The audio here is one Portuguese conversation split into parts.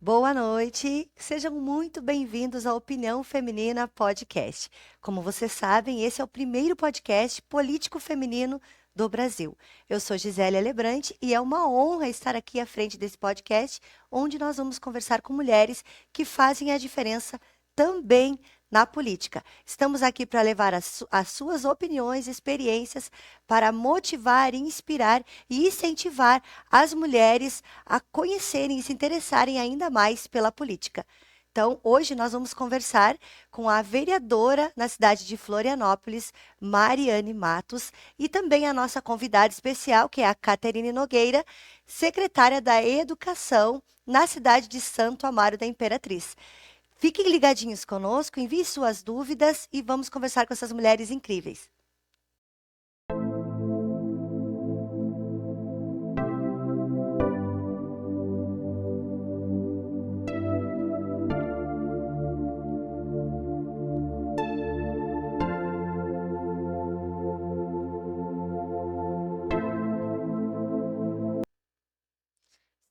Boa noite, sejam muito bem-vindos ao Opinião Feminina Podcast. Como vocês sabem, esse é o primeiro podcast político feminino do Brasil. Eu sou Gisélia Lebrante e é uma honra estar aqui à frente desse podcast, onde nós vamos conversar com mulheres que fazem a diferença também na política. Estamos aqui para levar as suas opiniões, experiências, para motivar, inspirar e incentivar as mulheres a conhecerem e se interessarem ainda mais pela política. Então, hoje nós vamos conversar com a vereadora na cidade de Florianópolis, Mariane Matos, e também a nossa convidada especial, que é a Caterine Nogueira, secretária da Educação na cidade de Santo Amaro da Imperatriz. Fiquem ligadinhos conosco, envie suas dúvidas e vamos conversar com essas mulheres incríveis.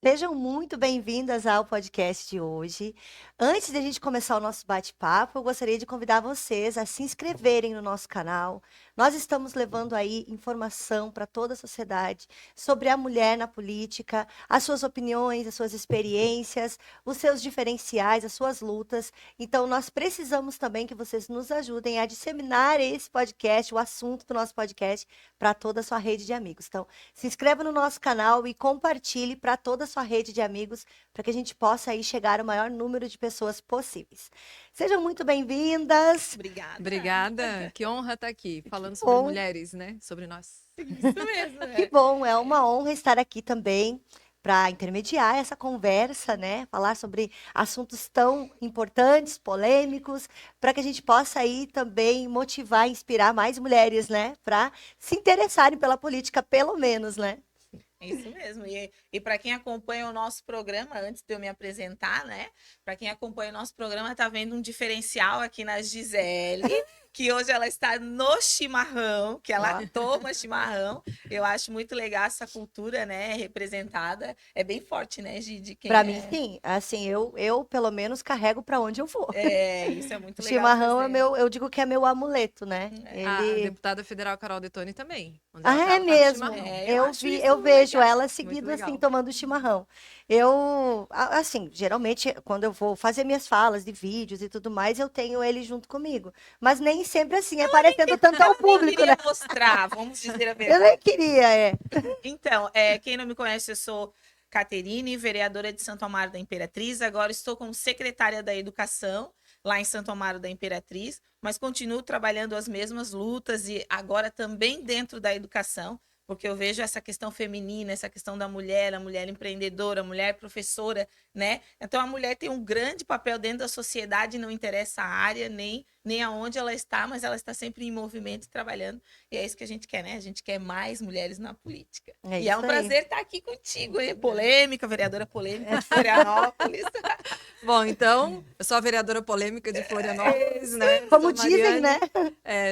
Sejam muito bem-vindas ao podcast de hoje. Antes de a gente começar o nosso bate-papo, eu gostaria de convidar vocês a se inscreverem no nosso canal. Nós estamos levando aí informação para toda a sociedade sobre a mulher na política, as suas opiniões, as suas experiências, os seus diferenciais, as suas lutas. Então, nós precisamos também que vocês nos ajudem a disseminar esse podcast, o assunto do nosso podcast, para toda a sua rede de amigos. Então, se inscreva no nosso canal e compartilhe para toda a sua rede de amigos, para que a gente possa aí chegar ao maior número de pessoas possíveis. Sejam muito bem-vindas. Obrigada. Obrigada, que honra estar aqui falando sobre bom. mulheres, né? Sobre nós. Isso mesmo. Que bom, é uma honra estar aqui também para intermediar essa conversa, né? Falar sobre assuntos tão importantes, polêmicos, para que a gente possa aí também motivar, inspirar mais mulheres, né? Para se interessarem pela política, pelo menos, né? Isso mesmo. E para quem acompanha o nosso programa, antes de eu me apresentar, né? Para quem acompanha o nosso programa, tá vendo um diferencial aqui na Gisele, que hoje ela está no chimarrão, que ela toma chimarrão. Eu acho muito legal essa cultura, né? Representada. É bem forte, né, Gi, de quem Para é. mim, sim. Assim, eu pelo menos carrego para onde eu vou. Isso é muito O legal. chimarrão é fazer. meu, eu digo que é meu amuleto, né? A Ele. deputada federal Carol Detoni também. Onde Ah, ela tá, é ela tá com mesmo. chimarrão. eu Eu acho vi, isso eu vejo legal. ela Muito seguindo legal. assim, tomando chimarrão. Assim, geralmente, quando eu vou fazer minhas falas de vídeos e tudo mais, eu tenho ele junto comigo. Mas nem sempre assim, aparecendo tanto ao Eu público, queria né? mostrar, vamos dizer a Eu verdade. nem queria, é. Então, quem não me conhece, eu sou Caterine, vereadora de Santo Amaro da Imperatriz. Agora estou como secretária da Educação lá em Santo Amaro da Imperatriz, mas continuo trabalhando as mesmas lutas e agora também dentro da educação, porque eu vejo essa questão feminina, essa questão da mulher, a mulher empreendedora, a mulher professora, né? Então a mulher tem um grande papel dentro da sociedade, não interessa a área nem aonde ela está, mas ela está sempre em movimento e trabalhando. E é isso que a gente quer, né? A gente quer mais mulheres na política. É E é isso um aí. prazer estar aqui contigo, hein? Polêmica, vereadora polêmica de Florianópolis. Bom, então, eu sou a vereadora polêmica de Florianópolis, né? Como Sou dizem, né?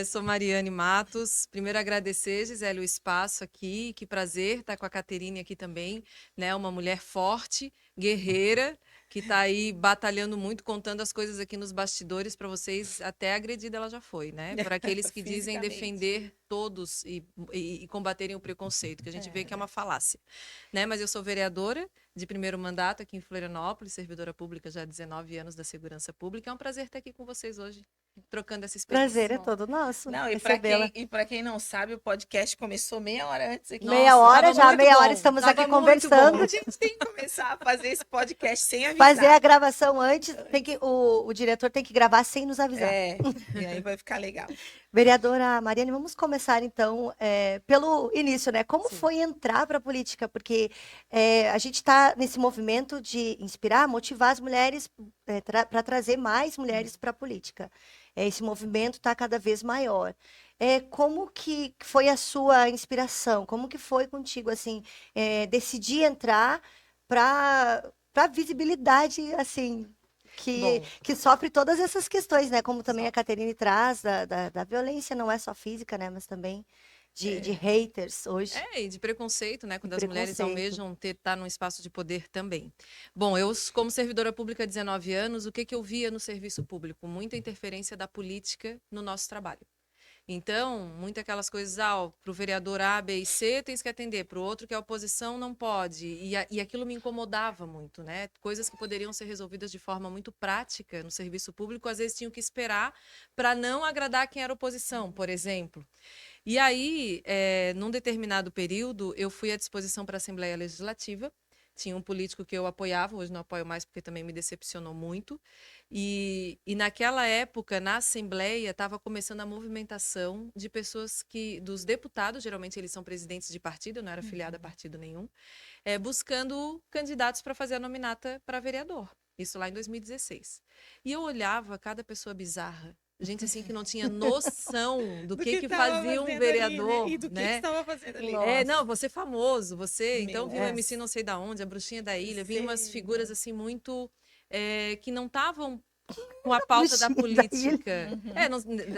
Sou Mariane Matos. Primeiro agradecer, Gisele, o espaço aqui. Que prazer estar com a Caterine aqui também, né? Uma mulher forte, guerreira, que está aí batalhando muito, contando as coisas aqui nos bastidores para vocês. Até agredida ela já foi, né? Por aqueles que dizem Fisicamente. defender todos e combaterem o preconceito, que a gente vê que é uma falácia, né? Mas eu sou vereadora de primeiro mandato aqui em Florianópolis, servidora pública já há 19 anos da segurança pública. É um prazer estar aqui com vocês hoje, trocando essa experiência. Prazer é todo nosso Não, recebê-la. e para quem não sabe, o podcast começou meia hora antes aqui. Meia Nossa, hora tava já, muito meia hora bom, estamos tava aqui muito conversando. bom. A gente tem que começar a fazer esse podcast sem avisar. Fazer a gravação antes, o diretor tem que gravar sem nos avisar. E aí vai ficar legal. Vereadora Mariane, vamos começar então pelo início, né? Como Sim. foi entrar para a política? Porque a gente está nesse movimento de inspirar, motivar as mulheres para trazer mais mulheres para a política. Esse movimento está cada vez maior. Como que foi a sua inspiração? Como que foi contigo, assim, decidir entrar para visibilidade, assim, Bom, que sofre todas essas questões, né? Como também a só- Caterine traz, da violência, não é só física, né? Mas também de haters hoje. E de preconceito, né? Quando De as mulheres preconceito. almejam estar num espaço de poder também. Bom, eu, como servidora pública há 19 anos, o que eu via no serviço público? Muita interferência da política no nosso trabalho. Então, muitas aquelas coisas, para o vereador A, B e C, tens que atender, para o outro que é oposição, não pode. E aquilo me incomodava muito, né? Coisas que poderiam ser resolvidas de forma muito prática no serviço público, às vezes tinham que esperar para não agradar quem era oposição, por exemplo. E aí, num determinado período, eu fui à disposição para a Assembleia Legislativa. Tinha um político que eu apoiava, hoje não apoio mais porque também me decepcionou muito. E naquela época, na Assembleia, estava começando a movimentação de pessoas dos deputados, geralmente eles são presidentes de partido, eu não era filiada a partido nenhum, buscando candidatos para fazer a nominata para vereador. Isso lá em 2016. E eu olhava cada pessoa bizarra. Gente assim que não tinha noção do que fazia um vereador, ali, né? E do que né? estava fazendo ali. Nossa. Não, você é famoso, você, então viu o Deus. MC não sei da onde, a bruxinha da ilha, vinha umas Sei, figuras assim muito que não estavam com a pauta da Bruxinha da ilha. política.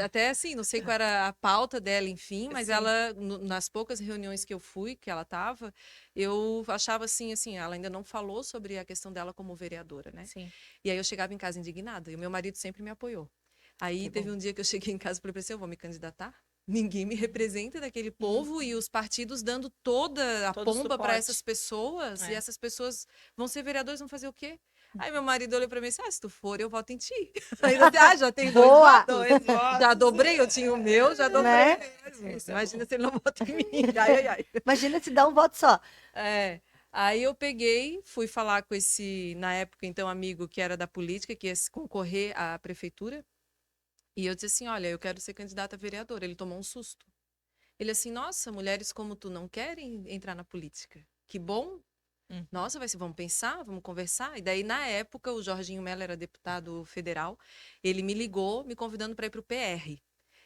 Até assim, não sei qual era a pauta dela, enfim, mas Sim. ela, nas poucas reuniões que eu fui, que ela estava, eu achava assim, ela ainda não falou sobre a questão dela como vereadora, né? Sim. E aí eu chegava em casa indignada, e o meu marido sempre me apoiou. Aí Que teve bom. um dia que eu cheguei em casa e falei assim, eu vou me candidatar? Ninguém me representa daquele povo e os partidos dando toda a Todo o pomba para suporte. essas pessoas e É. essas pessoas vão ser vereadores, vão fazer o quê? Aí meu marido olhou para mim e disse, se tu for, eu voto em ti. Aí eu disse, já tem Boa! 2 votos. Já dobrei, eu tinha o meu, já dobrei Né? mesmo. Isso é Imagina se ele não vota em mim. Ai. Imagina se dá um voto só. Aí eu peguei, fui falar com esse, na época, então, amigo que era da política, que ia concorrer à prefeitura. E eu disse assim, olha, eu quero ser candidata a vereadora. Ele tomou um susto. Ele assim, nossa, mulheres como tu não querem entrar na política. Que bom. Nossa, vamos pensar, vamos conversar. E daí, na época, o Jorginho Mello era deputado federal. Ele me ligou, me convidando para ir para o PR.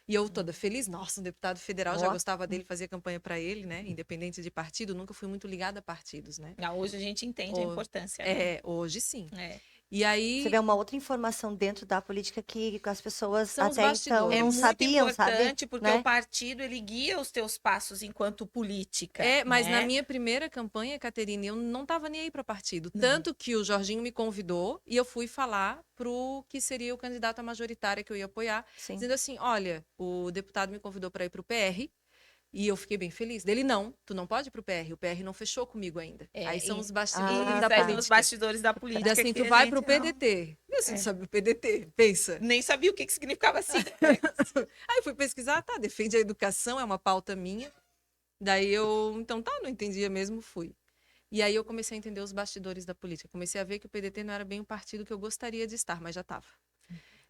E eu toda feliz, nossa, um deputado federal, já Ó. gostava dele, fazia campanha para ele, né? Independente de partido, nunca fui muito ligada a partidos, né? Hoje a gente entende a Ho- importância, né? Hoje sim. É. E aí, Você vê uma outra informação dentro da política que as pessoas São os até então bastidores. É não muito sabiam, sabe? importante porque Né? o partido ele guia os teus passos enquanto política. mas na né? minha primeira campanha, Caterine, eu não estava nem aí para partido. Não. Tanto que o Jorginho me convidou e eu fui falar pro que seria o candidato à majoritária que eu ia apoiar, Sim. dizendo assim: olha, o deputado me convidou para ir para o PR. E eu fiquei bem feliz. Dele, não, tu não pode ir pro PR. O PR não fechou comigo ainda. Aí são os bastidores Ah, da tá. Isso aí são os política. bastidores da política. E assim, que tu a vai gente pro não- PDT. E assim, tu sabe o PDT, pensa. Nem sabia o que significava assim. Aí eu fui pesquisar, tá, defende a educação, é uma pauta minha. Daí eu, então tá, não entendia mesmo, fui. E aí eu comecei a entender os bastidores da política. Comecei a ver que o PDT não era bem o partido que eu gostaria de estar, mas já estava.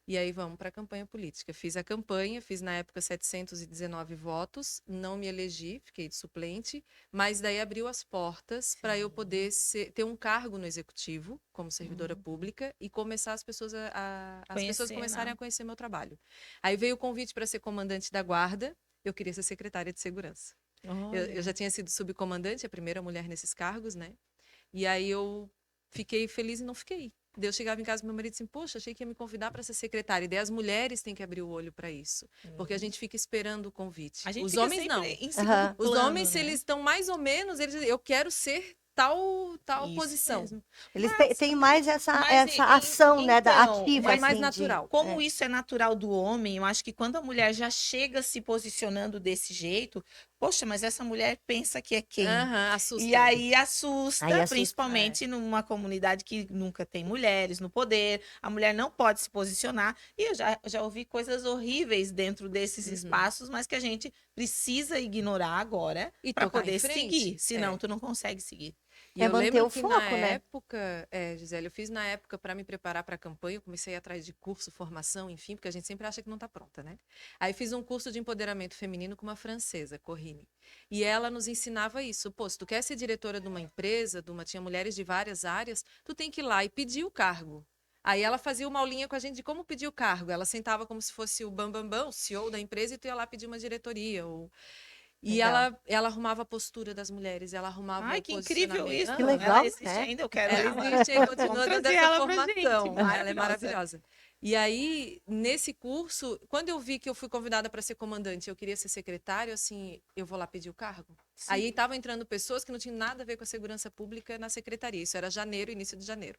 E aí vamos para a campanha política. Fiz a campanha, fiz na época 719 votos, não me elegi, fiquei de suplente, mas daí abriu as portas para eu poder ter um cargo no executivo, como servidora pública, e começar as pessoas as pessoas Conhecer, começarem né? a conhecer meu trabalho. Aí veio o convite para ser comandante da guarda, eu queria ser secretária de segurança. Eu já tinha sido subcomandante, a primeira mulher nesses cargos, né? E aí eu fiquei feliz e não fiquei. Daí eu chegava em casa e meu marido assim, poxa, achei que ia me convidar para ser secretária. E daí as mulheres têm que abrir o olho para isso. Porque a gente fica esperando o convite. A gente Os fica homens sempre não. em segundo Aham. Os plano, homens, se né? eles estão mais ou menos, eles dizem, eu quero ser tal Isso posição. mesmo. Eles Mas- têm mais essa mas ação, né, então, ativa, é mais assim, natural. Como isso é natural do homem, eu acho que quando a mulher já chega se posicionando desse jeito, poxa, mas essa mulher pensa que é quem? Aham, assusta. E aí assusta, Aí assusta, principalmente numa comunidade que nunca tem mulheres no poder, a mulher não pode se posicionar. E eu já ouvi coisas horríveis dentro desses espaços, mas que a gente precisa ignorar agora E para tocar em poder frente. seguir, senão tu não consegue seguir. E É eu manter lembro o que foco, na né? época, Gisele, eu fiz na época para me preparar para a campanha, eu comecei atrás de curso, formação, enfim, porque a gente sempre acha que não está pronta, né? Aí fiz um curso de empoderamento feminino com uma francesa, Corrine. E ela nos ensinava isso. Pô, se tu quer ser diretora de uma empresa, tinha mulheres de várias áreas, tu tem que ir lá e pedir o cargo. Aí ela fazia uma aulinha com a gente de como pedir o cargo. Ela sentava como se fosse o bambambam, o CEO da empresa, e tu ia lá pedir uma diretoria, E Legal. ela arrumava a postura das mulheres, ela arrumava Ai, o que incrível posicionamento. isso. Que Aham. legal, Ela existe né? ainda, eu quero Ela ela. existe e continua Vamos dando trazer essa ela pra gente. formação. Ela é Maravilhosa. maravilhosa. E aí, nesse curso, quando eu vi que eu fui convidada para ser comandante, eu queria ser secretário, assim, eu vou lá pedir o cargo. Sim. Aí estavam entrando pessoas que não tinham nada a ver com a segurança pública na secretaria. Isso era janeiro, início de janeiro.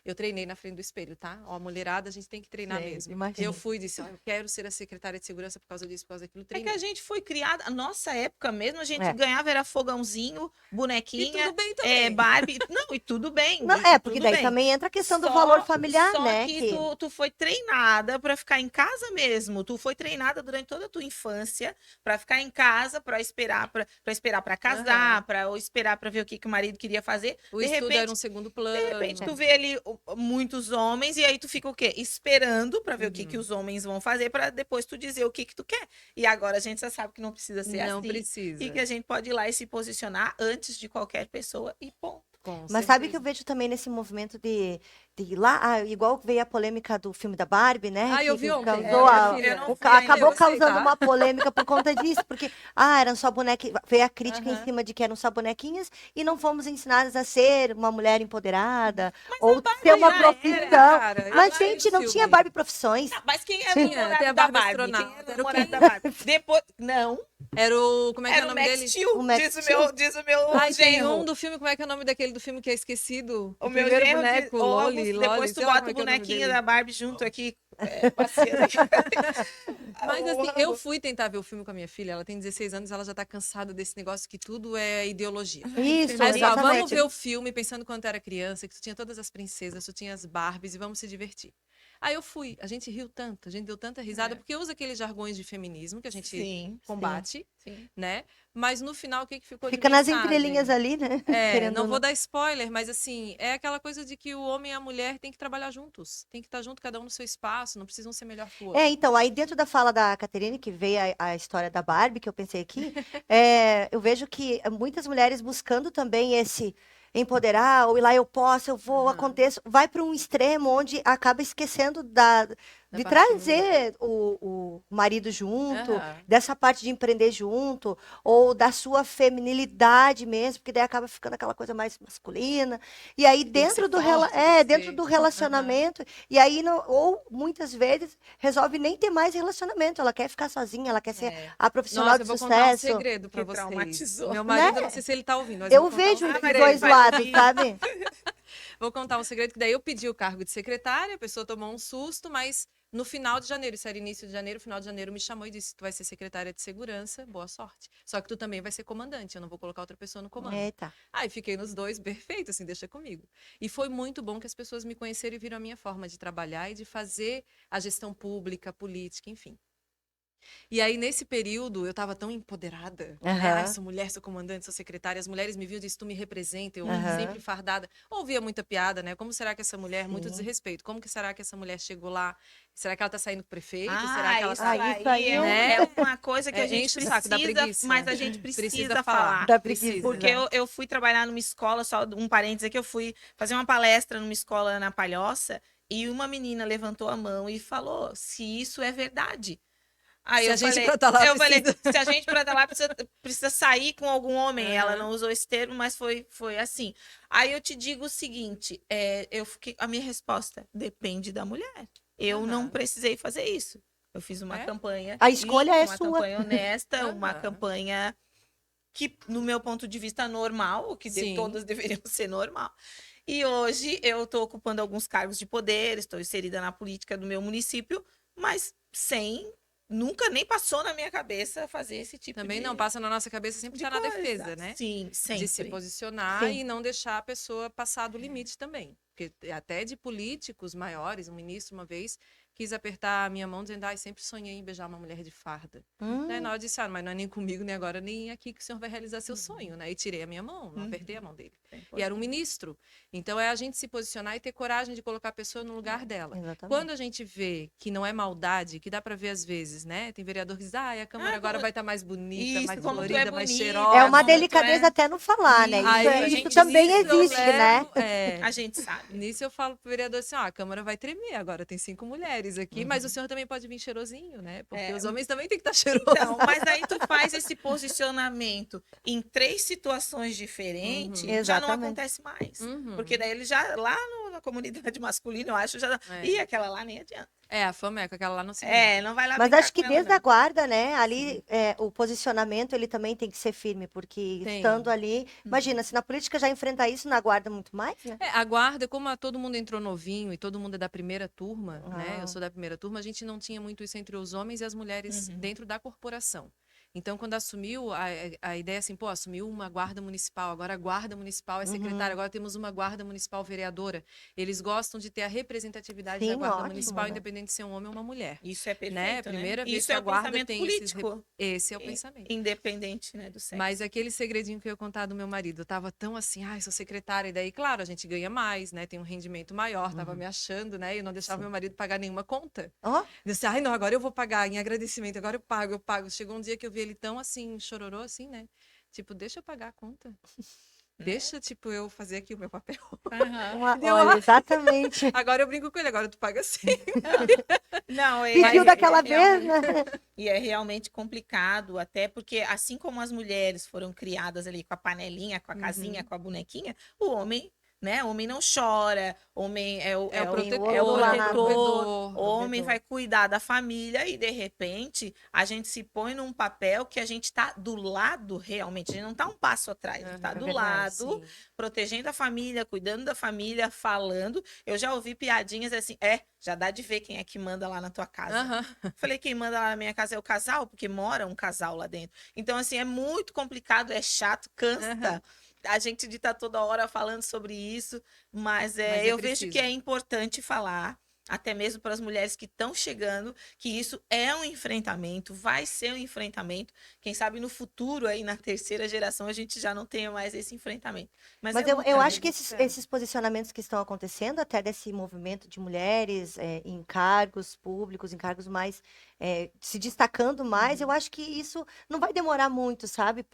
Eu treinei na frente do espelho, tá? Ó, mulherada, a gente tem que treinar Sei, mesmo. imagino. Eu fui e disse, ó, eu quero ser a secretária de segurança por causa disso, por causa daquilo. É que Treinei. a gente foi criada, a nossa época mesmo, a gente É. ganhava era fogãozinho, E bonequinha, tudo bem também. Barbie. Não, e tudo bem. Não, e porque tudo daí bem. também entra a questão do Só- valor familiar, só né? que tu foi treinada para ficar em casa mesmo. Tu foi treinada durante toda a tua infância para ficar em casa, para esperar para casar, Aham. ou esperar para ver o que o marido queria fazer. O De estudo repente, era um segundo plano. de repente tu vê ali muitos homens e aí tu fica o quê? Esperando para ver o que Uhum. os homens vão fazer para depois tu dizer o que tu quer. E agora a gente já sabe que não precisa ser Não assim precisa. e que a gente pode ir lá e se posicionar antes de qualquer pessoa e ponto. Com Mas sabe que eu certeza. vejo também nesse movimento de ir lá, igual veio a polêmica do filme da Barbie, né? Ah, eu que vi ontem. causou Minha a- filha. eu não o fui ca- ainda. acabou Eu gostei, causando tá? uma polêmica por conta disso, porque eram só bonequinhas, veio a crítica em Aham. cima de que eram só bonequinhas e não fomos ensinadas a ser uma mulher empoderada ou ter uma já era, profissão. cara. Eu Mas, achei gente, o não tinha filme. Barbie profissões. Não, mas quem era o Tinha, namorado tem a da Barbie Barbie? Quem astronauta, era o era o namorado quê? da Barbie? Depois, não, Era o. Como é que é era o o nome Max dele? Steel, O Max diz o meu Ai, tem genro. um do filme, como é que é o nome daquele do filme que é esquecido? O meu primeiro genro boneco, ou Loli, depois Loli, tu sei lá bota como o é que é o nome bonequinho dele. da Barbie junto aqui, passeando aqui. Mas O assim, eu Rambo. fui tentar ver o filme com a minha filha, ela tem 16 anos, ela já tá cansada desse negócio que tudo é ideologia. Isso, Aí, ó, vamos exatamente. ver o filme pensando quando eu era criança, que tu tinha todas as princesas, tu tinha as Barbies e vamos se divertir. Aí eu fui, a gente riu tanto, a gente deu tanta risada, É. porque usa aqueles jargões de feminismo que a gente Sim, combate, sim. né? Mas no final, o que que ficou de Fica nas mensagem? entrelinhas ali, né? Querendo Não ou vou dar spoiler, mas assim, é aquela coisa de que o homem e a mulher têm que trabalhar juntos, tem que estar junto, cada um no seu espaço, não precisam ser melhor que o outro. Então, aí dentro da fala da Caterine, que veio a história da Barbie, que eu pensei aqui, eu vejo que muitas mulheres buscando também esse empoderar, ou ir lá eu posso, eu vou, Aham. aconteço, vai para um extremo onde acaba esquecendo de parte trazer o marido junto, Aham. dessa parte de empreender junto, ou da sua feminilidade mesmo, porque daí acaba ficando aquela coisa mais masculina. E aí que dentro ser do, forte, tem que dentro ser. do relacionamento, e aí ou muitas vezes resolve nem ter mais relacionamento, ela quer ficar sozinha, ela quer ser É. a profissional Nossa, de eu vou contar um sucesso. segredo pra Que vocês. traumatizou. Meu marido, Né? não sei se ele tá ouvindo, mas Eu vou contar vejo um os Maria, segredo. dois lados, vai. sabe? Vou contar um segredo, que daí eu pedi o cargo de secretária, a pessoa tomou um susto, mas no final de janeiro, isso era início de janeiro, final de janeiro me chamou e disse, tu vai ser secretária de segurança, boa sorte. Só que tu também vai ser comandante, eu não vou colocar outra pessoa no comando. Eita. Aí fiquei nos dois, perfeito, assim, deixa comigo. E foi muito bom que as pessoas me conheceram e viram a minha forma de trabalhar e de fazer a gestão pública, política, enfim. E aí, nesse período, eu estava tão empoderada, né? Aham. Ai, sou mulher, sou comandante, sou secretária. As mulheres me viam e disseram, tu me representa, eu Aham. sempre fardada. Ouvia muita piada, né? Como será que essa mulher, muito Sim. desrespeito, como que será que essa mulher chegou lá? Será que ela tá saindo com o prefeito? Ah, Será que ela isso tá... isso aí é, né? é uma coisa que a gente enche o saco, dá precisa, preguiça. mas a gente precisa falar. Da preguiça. Precisa. Porque eu fui trabalhar numa escola, só um parênteses aqui, eu fui fazer uma palestra numa escola na Palhoça e uma menina levantou a mão e falou se isso é verdade. Aí Se eu a gente falei, pra tá lá eu falei, precisa. se a gente pra estar lá precisa sair com algum homem. Ela Aham. não usou esse termo, mas foi assim. Aí eu te digo o seguinte, a minha resposta depende da mulher. Eu não Aham. precisei fazer isso. Eu fiz uma É? campanha A escolha limpa, é uma sua. campanha honesta, uma Aham. campanha que, no meu ponto de vista, normal, o que Sim. todas deveriam ser normal. E hoje eu estou ocupando alguns cargos de poder, estou inserida na política do meu município, mas nunca nem passou na minha cabeça fazer esse tipo Também de não, passa na nossa cabeça sempre de estar na coisa. defesa, né? Sim, De se sempre. posicionar Sim. e não deixar a pessoa passar do limite também. Porque até de políticos maiores, um ministro uma vez quis apertar a minha mão dizendo, ai, sempre sonhei em beijar uma mulher de farda. Daí na hora eu disse, mas não é nem comigo, nem agora, nem aqui que o senhor vai realizar seu sonho, né? E tirei a minha mão, não apertei a mão dele. E era um ministro. Então é a gente se posicionar e ter coragem de colocar a pessoa no lugar dela. Exatamente. Quando a gente vê que não é maldade, que dá pra ver às vezes, né? Tem vereador que diz, a Câmara agora como- vai estar mais bonita, Isso, mais como tu é colorida, mais bonita, cheirosa. É uma como tu delicadeza é- até não falar, né? Isso, Aí, a Isso gente também nisso eu existe, né? levo- é, A gente sabe. nisso eu falo pro vereador assim, a Câmara vai tremer agora, tem 5 mulheres aqui, mas o senhor também pode vir cheirosinho, né? Porque os homens também têm que estar cheirosos. Então, mas aí tu faz esse posicionamento em 3 situações diferentes, Uhum. já não Exatamente. acontece mais. Uhum. Porque daí ele já, lá na comunidade masculina, eu acho, já... É. Ih, aquela lá nem adianta. A fama é com aquela lá não se Não vai lá Mas brincar acho que com ela, desde a não. guarda, né, ali o posicionamento ele também tem que ser firme, porque Tem. estando ali, imagina, se na política já enfrentar isso, na guarda muito mais, né? A guarda, como todo mundo entrou novinho e todo mundo é da primeira turma, né? Ah. Eu sou da primeira turma, a gente não tinha muito isso entre os homens e as mulheres dentro da corporação. Então, quando assumiu, a ideia assim, pô, assumiu uma guarda municipal, agora a guarda municipal é secretária, agora temos uma guarda municipal vereadora. Eles gostam de ter a representatividade Sim, da guarda ótimo, municipal, né? independente de ser um homem ou uma mulher. Isso é perfeito, Né? Primeira vez Isso que é a o guarda pensamento tem político. esse é o pensamento. Independente, né, do sexo. Mas aquele segredinho que eu ia contar do meu marido, eu tava tão assim, ai, sou secretária, e daí, claro, a gente ganha mais, né, tem um rendimento maior, tava me achando, né, e eu não deixava meu marido pagar nenhuma conta. Ó, Eu disse, ai, não, agora eu vou pagar em agradecimento, agora eu pago. Chegou um dia que eu vi ele tão assim, chororô assim, né, tipo, deixa eu pagar a conta. Deixa, tipo, eu fazer aqui o meu papel. Deu olha, uma- exatamente. Agora eu brinco com ele, agora tu paga assim. Não, Pediu daquela vez, realmente- né? E é realmente complicado, até porque assim como as mulheres foram criadas ali com a panelinha, com a casinha, com a bonequinha, o homem, né? O homem não chora, homem é o, É o Tem o protetor, é o outro lá, protetor, o homem provedor. vai cuidar da família e de repente a gente se põe num papel que a gente tá do lado realmente, a gente não tá um passo atrás, a gente tá Aham, do verdade, lado, sim. protegendo a família, cuidando da família, falando. Eu já ouvi piadinhas assim, já dá de ver quem é que manda lá na tua casa. Aham. Falei, quem manda lá na minha casa é o casal, porque mora um casal lá dentro. Então, assim, é muito complicado, é chato, cansa. Aham. A gente de estar toda hora falando sobre isso, mas, Mas é eu vejo que preciso. é importante falar, até mesmo para as mulheres que estão chegando, que isso é um enfrentamento, vai ser um enfrentamento. Quem sabe no futuro, aí na terceira geração, a gente já não tenha mais esse enfrentamento. Mas Mas é eu luta, acho né? que esses posicionamentos que estão acontecendo, até desse movimento de mulheres em cargos públicos, em cargos mais se destacando mais, eu acho que isso não vai demorar muito, sabe?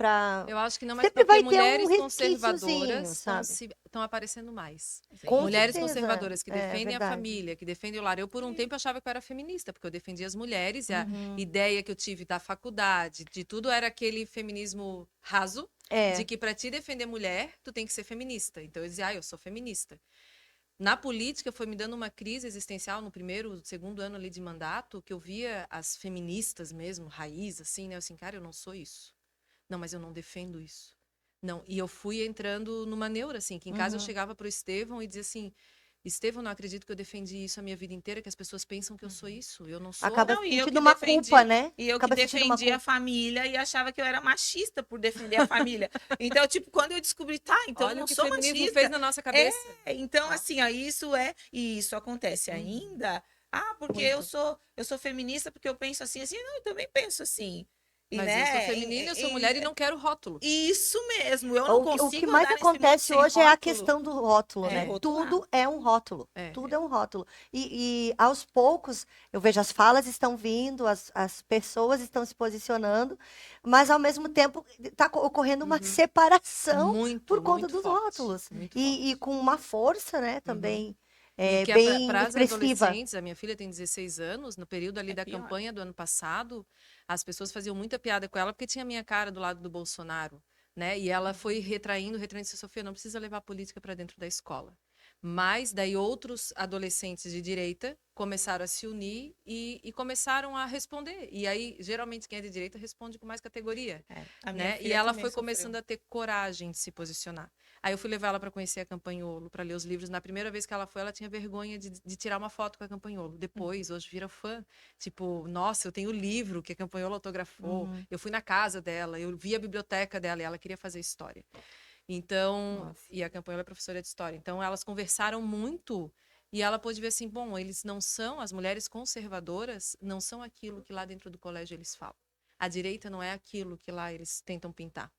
Eu acho que não, mas Sempre porque vai ter um mulheres resquíciozinho, conservadoras sabe? estão aparecendo mais. Com Mulheres certeza, conservadoras que é defendem a verdade. família, que defendem o lar. Eu, por um tempo, achava que eu era feminista, porque eu defendia as mulheres, e a Uhum. ideia que eu tive da faculdade, de tudo, era aquele feminismo raso, de que para te defender mulher, tu tem que ser feminista. Então eu dizia, eu sou feminista. Na política, foi me dando uma crise existencial no primeiro, segundo ano ali de mandato, que eu via as feministas mesmo, raiz, assim, né? Eu assim, cara, eu não sou isso. Não, mas eu não defendo isso. Não, e eu fui entrando numa neura, assim, que em casa eu chegava pro Estevão e dizia assim, Estevão, não acredito que eu defendi isso a minha vida inteira, que as pessoas pensam que eu sou isso. Eu não sou. Acaba Não, e eu sentindo que uma defendi, culpa, né? e eu que Acaba sentindo uma defendia a culpa. família e achava que eu era machista por defender a família. Então, tipo, quando eu descobri, então eu Olha não o que o sou feminismo machista. fez na nossa cabeça. Então, Ó. assim, ó, e isso acontece ainda. Ah, porque Muito. eu sou feminista porque eu penso assim, assim, não, eu também penso assim. E, Mas eu sou feminina, eu sou mulher e não quero rótulo. isso mesmo, eu não O que consigo mais andar nesse mundo acontece sem hoje é a rótulo. questão do rótulo, É, né? rotular. Tudo é um rótulo. É. Tudo é um rótulo. E aos poucos, eu vejo as falas estão vindo, as pessoas estão se posicionando, mas ao mesmo tempo está ocorrendo uma separação Muito, por conta muito dos forte, rótulos. muito E forte. com uma força, né, também E que bem para as expressiva. adolescentes, a minha filha tem 16 anos, no período ali da pior. campanha do ano passado, as pessoas faziam muita piada com ela porque tinha a minha cara do lado do Bolsonaro, né? E ela foi retraindo, disse, Sofia, não precisa levar a política para dentro da escola. Mas daí outros adolescentes de direita começaram a se unir e começaram a responder. E aí, geralmente, quem é de direita responde com mais categoria. A minha Né? E filha ela também foi sofreu. começando a ter coragem de se posicionar. Aí eu fui levar ela para conhecer a Campanholo, para ler os livros. Na primeira vez que ela foi, ela tinha vergonha de tirar uma foto com a Campanholo. Depois, hoje vira fã. Tipo, nossa, eu tenho o livro que a Campanholo autografou. Eu fui na casa dela, eu vi a biblioteca dela e ela queria fazer história. Então, Nossa. e a Campanhola é professora de história. Então, elas conversaram muito e ela pôde ver assim, bom, eles não são, as mulheres conservadoras não são aquilo que lá dentro do colégio eles falam. A direita não é aquilo que lá eles tentam pintar.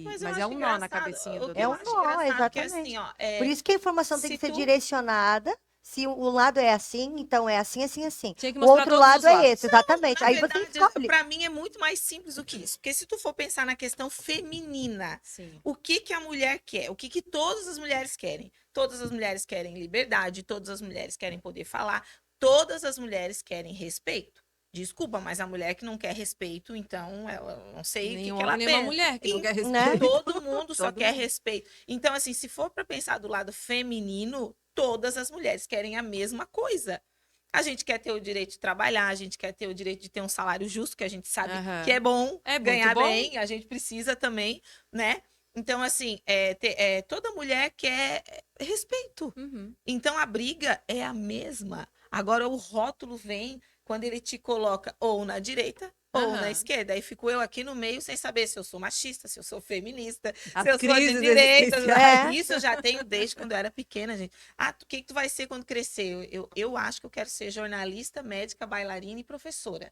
Mas eu Mas é acho um nó na engraçado, cabecinha do o que eu É um acho adolescente. nó, engraçado que exatamente. assim, ó, Por isso que a informação tem se que ser tu- direcionada. Se o lado é assim, então é assim, assim, assim. Tinha que O mostrar outro todos lado os é lados. esse, exatamente. Na Aí você verdade, escolhe. para mim é muito mais simples do que isso. Porque se tu for pensar na questão feminina, Sim. o que que a mulher quer? O que que todas as mulheres querem? Todas as mulheres querem liberdade, todas as mulheres querem poder falar, todas as mulheres querem respeito. Desculpa, mas a mulher que não quer respeito, então ela não sei o Nenhum que ela homem, nenhuma pensa. mulher que não quer né? respeito. Todo mundo só Todo quer mundo. respeito. Então, assim, se for para pensar do lado feminino, todas as mulheres querem a mesma coisa. A gente quer ter o direito de trabalhar, a gente quer ter o direito de ter um salário justo, que a gente sabe que é bom, É muito ganhar bom. bem, a gente precisa também, né? Então, assim, toda mulher quer respeito. Uhum. Então, a briga é a mesma. Agora, o rótulo vem quando ele te coloca ou na direita ou na Aham. esquerda. Aí fico eu aqui no meio sem saber se eu sou machista, se eu sou feminista, As se eu sou de crises direita. existenciais. Isso eu já tenho desde quando eu era pequena, gente. O que tu vai ser quando crescer? Eu acho que eu quero ser jornalista, médica, bailarina e professora.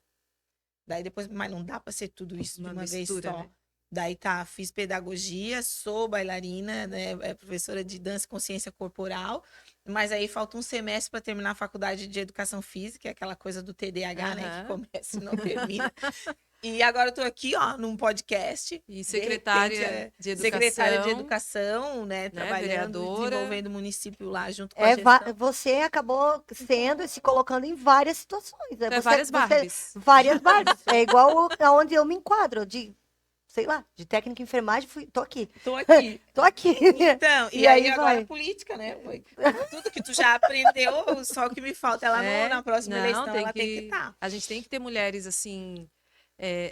Daí depois, mas não dá para ser tudo isso de Uma uma vez mistura, só. né? Daí tá, fiz pedagogia, sou bailarina, né, professora de dança e consciência corporal, mas aí falta um semestre para terminar a faculdade de educação física, é aquela coisa do TDAH, né, que Aham. começa e não termina. E agora eu tô aqui, ó, num podcast, E de repente, secretária de secretária de educação, educação, né, trabalhando, vereadora. desenvolvendo o município lá junto com a gestão. Você acabou sendo e se colocando em várias situações. Né? Várias Barbies. Várias Barbies. É igual aonde eu me enquadro, sei lá, de técnica em enfermagem, tô aqui. Tô aqui. Tô aqui. Então, E e aí aí agora vai. política, né? Tudo que tu já aprendeu, só o que me falta ela na próxima Não, eleição, ela tem que estar. A gente tem que ter mulheres assim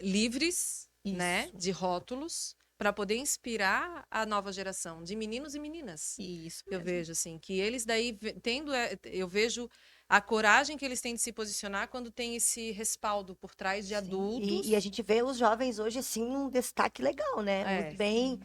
livres, né, Isso. de rótulos, para poder inspirar a nova geração de meninos e meninas. Isso Eu mesmo. vejo assim que eles daí eu vejo a coragem que eles têm de se posicionar quando tem esse respaldo por trás de Sim, adultos. E a gente vê os jovens hoje, assim, um destaque legal, né?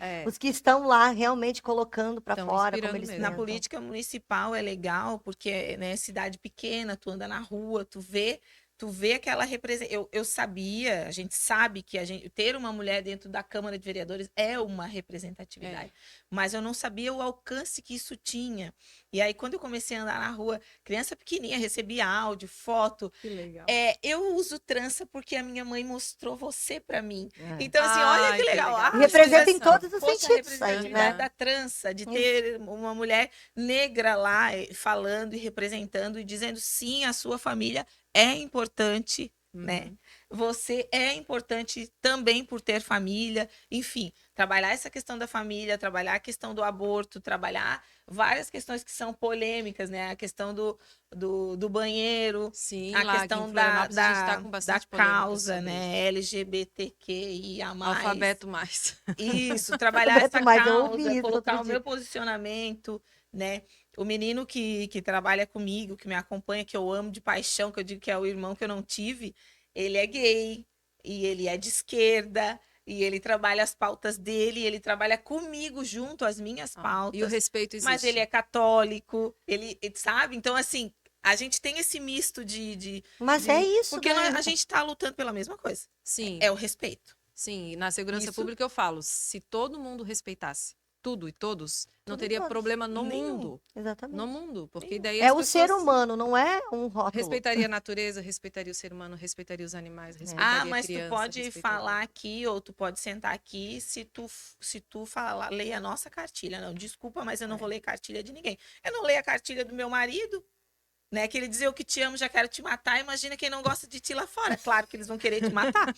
É. Os que estão lá realmente colocando para Tão fora, como inspirando eles mesmo. Na pensam. política municipal é legal, porque né, cidade pequena, tu anda na rua, tu vê aquela representação. Eu sabia, a gente sabe que ter uma mulher dentro da Câmara de Vereadores é uma representatividade, mas eu não sabia o alcance que isso tinha. E aí, quando eu comecei a andar na rua, criança pequenininha, recebia áudio, foto. Que legal. Eu uso trança porque a minha mãe mostrou você para mim. Então, assim, olha Ai, que que legal. legal. E representa em Representação. todos os Poxa, a sentidos isso aí, representatividade né? da trança, de Isso. ter uma mulher negra lá falando e representando e dizendo sim, a sua família é importante, né? Você é importante também por ter família, enfim, trabalhar essa questão da família, trabalhar a questão do aborto, trabalhar várias questões que são polêmicas, né? A questão do banheiro, Sim, a lá aqui em questão Florianópolis a gente está com da bastante polêmica causa, sobre isso. né? LGBTQIA+. Alfabeto mais. Isso, trabalhar essa Mas eu ouvi causa, isso colocar outro o dia. meu posicionamento, né? O menino que trabalha comigo, que me acompanha, que eu amo de paixão, que eu digo que é o irmão que eu não tive, ele é gay e ele é de esquerda e ele trabalha as pautas dele, ele trabalha comigo junto às minhas E o pautas, respeito existe. mas ele é católico, ele sabe? Então, assim, a gente tem esse misto Mas é isso, porque né? a gente está lutando pela mesma coisa. Sim, É o respeito. sim. E na segurança Isso. pública eu falo, se todo mundo respeitasse tudo e todos, não Tudo e teria todos. problema no Nenhum. mundo. Exatamente. No mundo, porque Nenhum. daí É as o ser pessoas humano, não é um rótulo. respeitaria a natureza, respeitaria o ser humano, respeitaria os animais, respeitaria a Mas criança. tu pode respeitaria- falar aqui ou tu pode sentar aqui se tu falar, leia a nossa cartilha. Não, desculpa, mas eu não vou ler cartilha de ninguém. Eu não leio a cartilha do meu marido, né? Que ele diz eu que te amo, já quero te matar. Imagina quem não gosta de ti lá fora. Claro que eles vão querer te matar.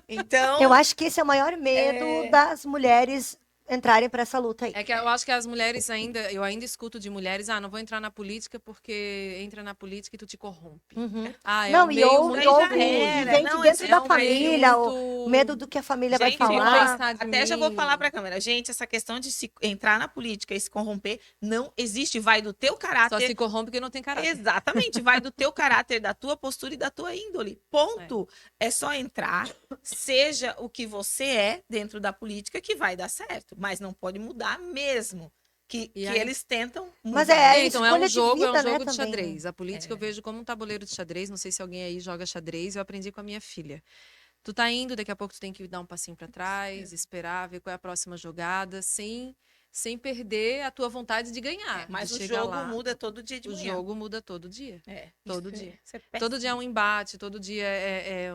Então, Eu acho que esse é o maior medo das mulheres entrarem para essa luta aí. É que eu acho que as mulheres eu ainda escuto de mulheres, não vou entrar na política porque entra na política e tu te corrompe. Uhum. É Não, um e meio ou, muito... aí e ou já de era. gente Não, dentro é da um família, meio o muito- medo do que a família vai gente, falar. pensar de até já vou mim. falar pra câmera. Gente, essa questão de se entrar na política e se corromper não existe. Vai do teu Só caráter. se corrompe porque não tem caráter. Exatamente, vai do teu caráter, da tua postura e da tua índole. Ponto. É só entrar, seja o que você é dentro da política que vai dar certo, mas não pode mudar mesmo. Que aí? eles tentam mudar. Mas é Então, é escolha um de jogo, vida, de né, também, xadrez. A política eu vejo como um tabuleiro de xadrez. Não sei se alguém aí joga xadrez. Eu aprendi com a minha filha. Tu tá indo, daqui a pouco tu tem que dar um passinho para trás, esperar, ver qual é a próxima jogada, sem perder a tua vontade de ganhar. Mas de o chegar jogo lá. muda todo dia de O manhã. jogo muda todo dia. Todo dia. Isso é Todo dia é péssimo. um embate, todo dia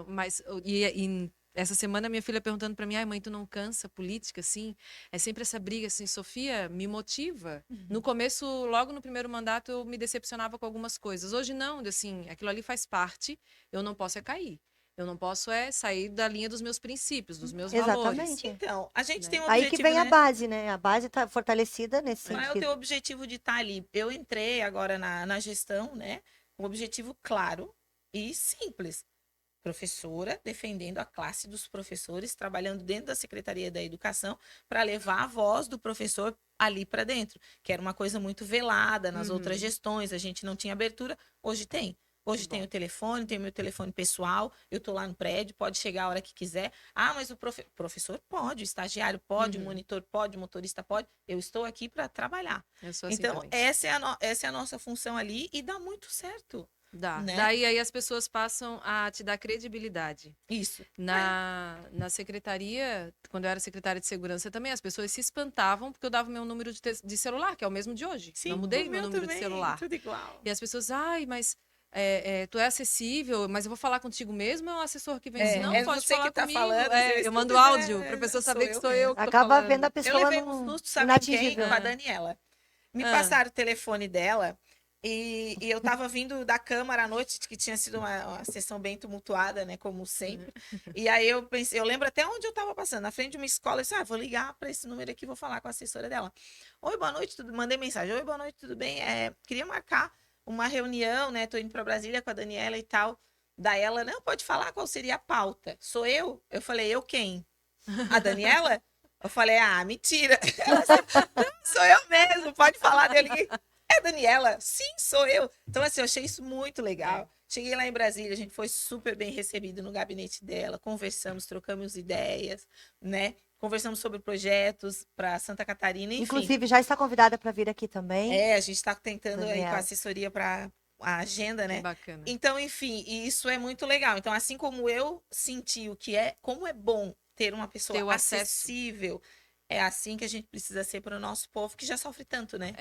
mais. E essa semana minha filha perguntando para mim, ai mãe, tu não cansa política, assim? É sempre essa briga, assim, Sofia, me motiva. No começo, logo no primeiro mandato, eu me decepcionava com algumas coisas. Hoje não, assim, aquilo ali faz parte, eu não posso cair. Eu não posso sair da linha dos meus princípios, dos meus Exatamente. valores. Então, a gente Né? tem um Aí objetivo, que vem a né? base, né? A base tá fortalecida nesse Qual é o sentido. teu objetivo de estar ali? Eu entrei agora na gestão, né? Com um objetivo claro e simples. Professora, defendendo a classe dos professores, trabalhando dentro da Secretaria da Educação para levar a voz do professor ali para dentro, que era uma coisa muito velada nas outras gestões, a gente não tinha abertura, hoje tem. Hoje tem o telefone, tem o meu telefone pessoal, eu tô lá no prédio, pode chegar a hora que quiser. Ah, mas o professor pode, o estagiário pode, o monitor pode, o motorista pode. Eu estou aqui para trabalhar. Eu sou assim Então, também. essa é a nossa função ali e dá muito certo. Dá. Né? Daí aí as pessoas passam a te dar credibilidade. Isso. Na secretaria, quando eu era secretária de segurança também, as pessoas se espantavam porque eu dava meu número de celular, que é o mesmo de hoje. Sim, Não mudei o meu número também, de celular. tudo igual. E as pessoas, ai, mas tu é acessível, mas eu vou falar contigo mesmo, é um assessor que vem assim, não, é pode você falar que tá comigo. falando, Eu mando áudio para a pessoa saber que sou eu que tô Acaba vendo falando. a Eu pessoa levei um susto, sabe com quem? inatingível. Com a Daniela. Me Ah. passaram o telefone dela e eu tava vindo da Câmara à noite, que tinha sido uma sessão bem tumultuada, né, como sempre. E aí eu pensei, eu lembro até onde eu tava passando, na frente de uma escola, eu disse, vou ligar para esse número aqui, vou falar com a assessora dela. Oi, boa noite, mandei mensagem. Oi, boa noite, tudo bem? Queria marcar uma reunião, né, tô indo para Brasília com a Daniela e tal. Daí ela, não, pode falar qual seria a pauta. Sou eu? Eu falei, eu quem? A Daniela? Eu falei, mentira. Ela disse, sou eu mesmo, pode falar dele. É Daniela? Sim, sou eu. Então, assim, eu achei isso muito legal. Cheguei lá em Brasília, a gente foi super bem recebido no gabinete dela, conversamos, trocamos ideias, né? Conversamos sobre projetos para Santa Catarina, enfim. Inclusive, já está convidada para vir aqui também. A gente está tentando aí com a Daniela. assessoria para a agenda, né? Que bacana. Então, enfim, e isso é muito legal. Então, assim como eu senti como é bom ter uma pessoa Ter o acesso. acessível, é assim que a gente precisa ser para o nosso povo que já sofre tanto, né?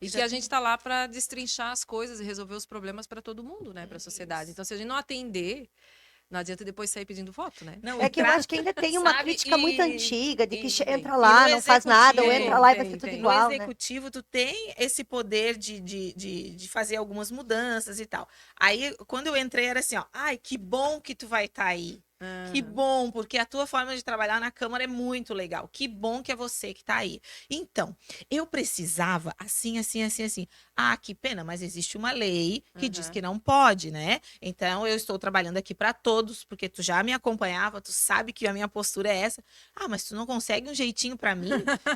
E Já que a tem- gente tá lá para destrinchar as coisas e resolver os problemas para todo mundo, né, para a sociedade. Então, se a gente não atender, não adianta depois sair pedindo voto, né? Não, É e que eu pra- acho que ainda tem uma sabe, crítica muito antiga de que entra e lá, no não faz nada, ou executivo- entra lá e vai Tem, ser tudo tem. No igual, né? executivo, tu tem esse poder de fazer algumas mudanças e tal. Aí, quando eu entrei, era assim, ó, ai, que bom que tu vai estar aí. Que bom, porque a tua forma de trabalhar na Câmara é muito legal. Que bom que é você que está aí. Então, eu precisava assim, assim, assim, assim. Ah, que pena, mas existe uma lei que diz que não pode, né? Então, eu estou trabalhando aqui para todos, porque tu já me acompanhava, tu sabe que a minha postura é essa. Ah, mas tu não consegue um jeitinho para mim?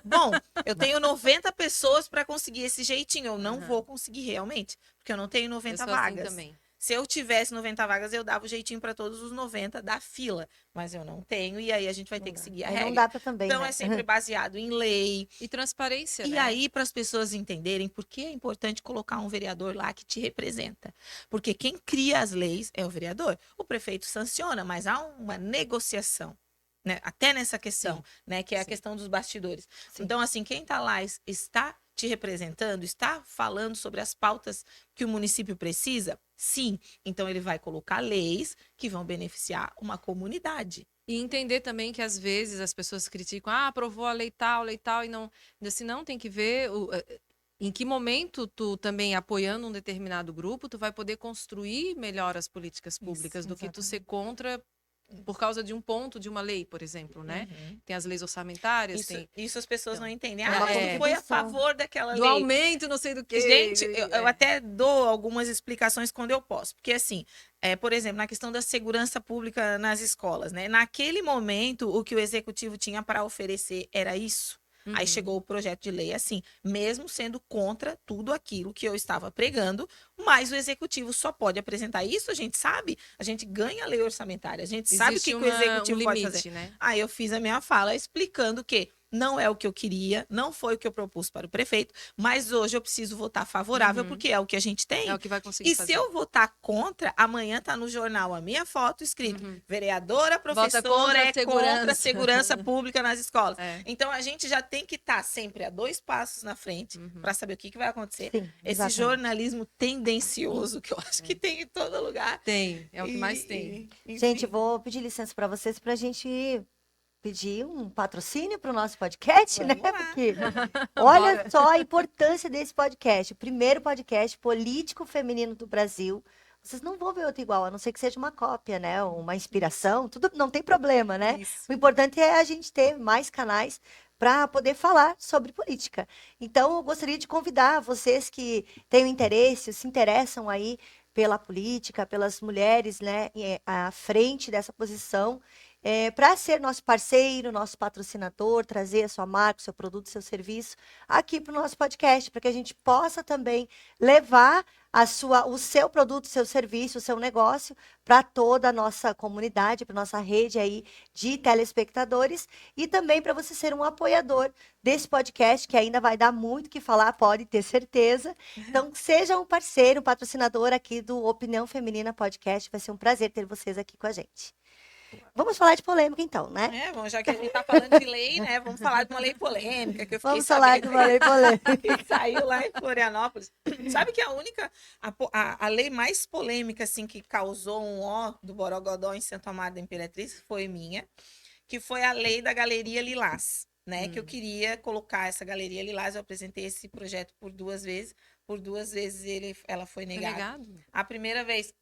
Bom, eu tenho 90 pessoas para conseguir esse jeitinho. Eu não vou conseguir realmente, porque eu não tenho 90 Eu sou assim vagas. também. Se eu tivesse 90 vagas, eu dava o jeitinho para todos os 90 da fila. Mas eu não tenho, e aí a gente vai ter que seguir a Aí regra. não dá para também, Então, né? é sempre baseado em lei. E transparência, E né? aí, para as pessoas entenderem por que é importante colocar um vereador lá que te representa. Porque quem cria as leis é o vereador. O prefeito sanciona, mas há uma negociação. Né? Até nessa questão, né? Que é a Sim. questão dos bastidores. Sim. Então, assim, quem está lá está te representando, está falando sobre as pautas que o município precisa? Sim. Então, ele vai colocar leis que vão beneficiar uma comunidade. E entender também que às vezes as pessoas criticam, aprovou a lei tal, e não. Assim, não, tem que ver em que momento tu também apoiando um determinado grupo, tu vai poder construir melhor as políticas públicas do que tu ser contra por causa de um ponto de uma lei, por exemplo, né? Tem as leis orçamentárias, tem Isso as pessoas não entendem. É uma Mas tu foi a contribuição. favor daquela do lei. aumento, não sei do que. Gente, eu até dou algumas explicações quando eu posso. Porque, assim, por exemplo, na questão da segurança pública nas escolas, né? Naquele momento, o que o executivo tinha para oferecer era isso. Aí chegou o projeto de lei assim, mesmo sendo contra tudo aquilo que eu estava pregando, mas o executivo só pode apresentar isso, a gente sabe, a gente ganha a lei orçamentária, a gente sabe o que, que o executivo pode fazer. Né? Aí eu fiz a minha fala explicando que não é o que eu queria, não foi o que eu propus para o prefeito, mas hoje eu preciso votar favorável porque é o que a gente tem. É o que vai conseguir E fazer. se eu votar contra, amanhã tá no jornal a minha foto escrito: vereadora, professora contra a é contra a segurança pública nas escolas. É. Então a gente já tem que estar sempre a 2 passos na frente para saber o que, que vai acontecer. Sim, Esse exatamente. jornalismo tendencioso que eu acho que tem em todo lugar. Tem, é o que mais tem. Gente, eu vou pedir licença para vocês para a gente pedir um patrocínio para o nosso podcast, Vamos né? lá. Porque olha só a importância desse podcast. O primeiro podcast político feminino do Brasil. vocês não vão ver outra igual, a não ser que seja uma cópia, né? Ou uma inspiração, tudo não tem problema, né? Isso. O importante é a gente ter mais canais para poder falar sobre política. Então, eu gostaria de convidar vocês que têm interesse, se interessam aí pela política, pelas mulheres, né, à frente dessa posição, para ser nosso parceiro, nosso patrocinador, trazer a sua marca, o seu produto, o seu serviço aqui para o nosso podcast, para que a gente possa também levar o seu produto, o seu serviço, o seu negócio para toda a nossa comunidade, para nossa rede aí de telespectadores e também para você ser um apoiador desse podcast que ainda vai dar muito o que falar, pode ter certeza. Então, seja um parceiro, um patrocinador aqui do Opinião Feminina Podcast. Vai ser um prazer ter vocês aqui com a gente. Vamos falar de polêmica, então, né? Bom, já que a gente tá falando de lei, né? Vamos falar de uma lei polêmica que eu fiquei Vamos falar de uma lei polêmica. que saiu lá em Florianópolis. Sabe que a lei mais polêmica, assim, que causou um ó do Borogodó em Santo Amaro da Imperatriz foi minha, que foi a lei da Galeria Lilás, né? Que eu queria colocar essa Galeria Lilás, eu apresentei esse projeto por 2 vezes. Por 2 vezes ela foi negada. negado? A primeira vez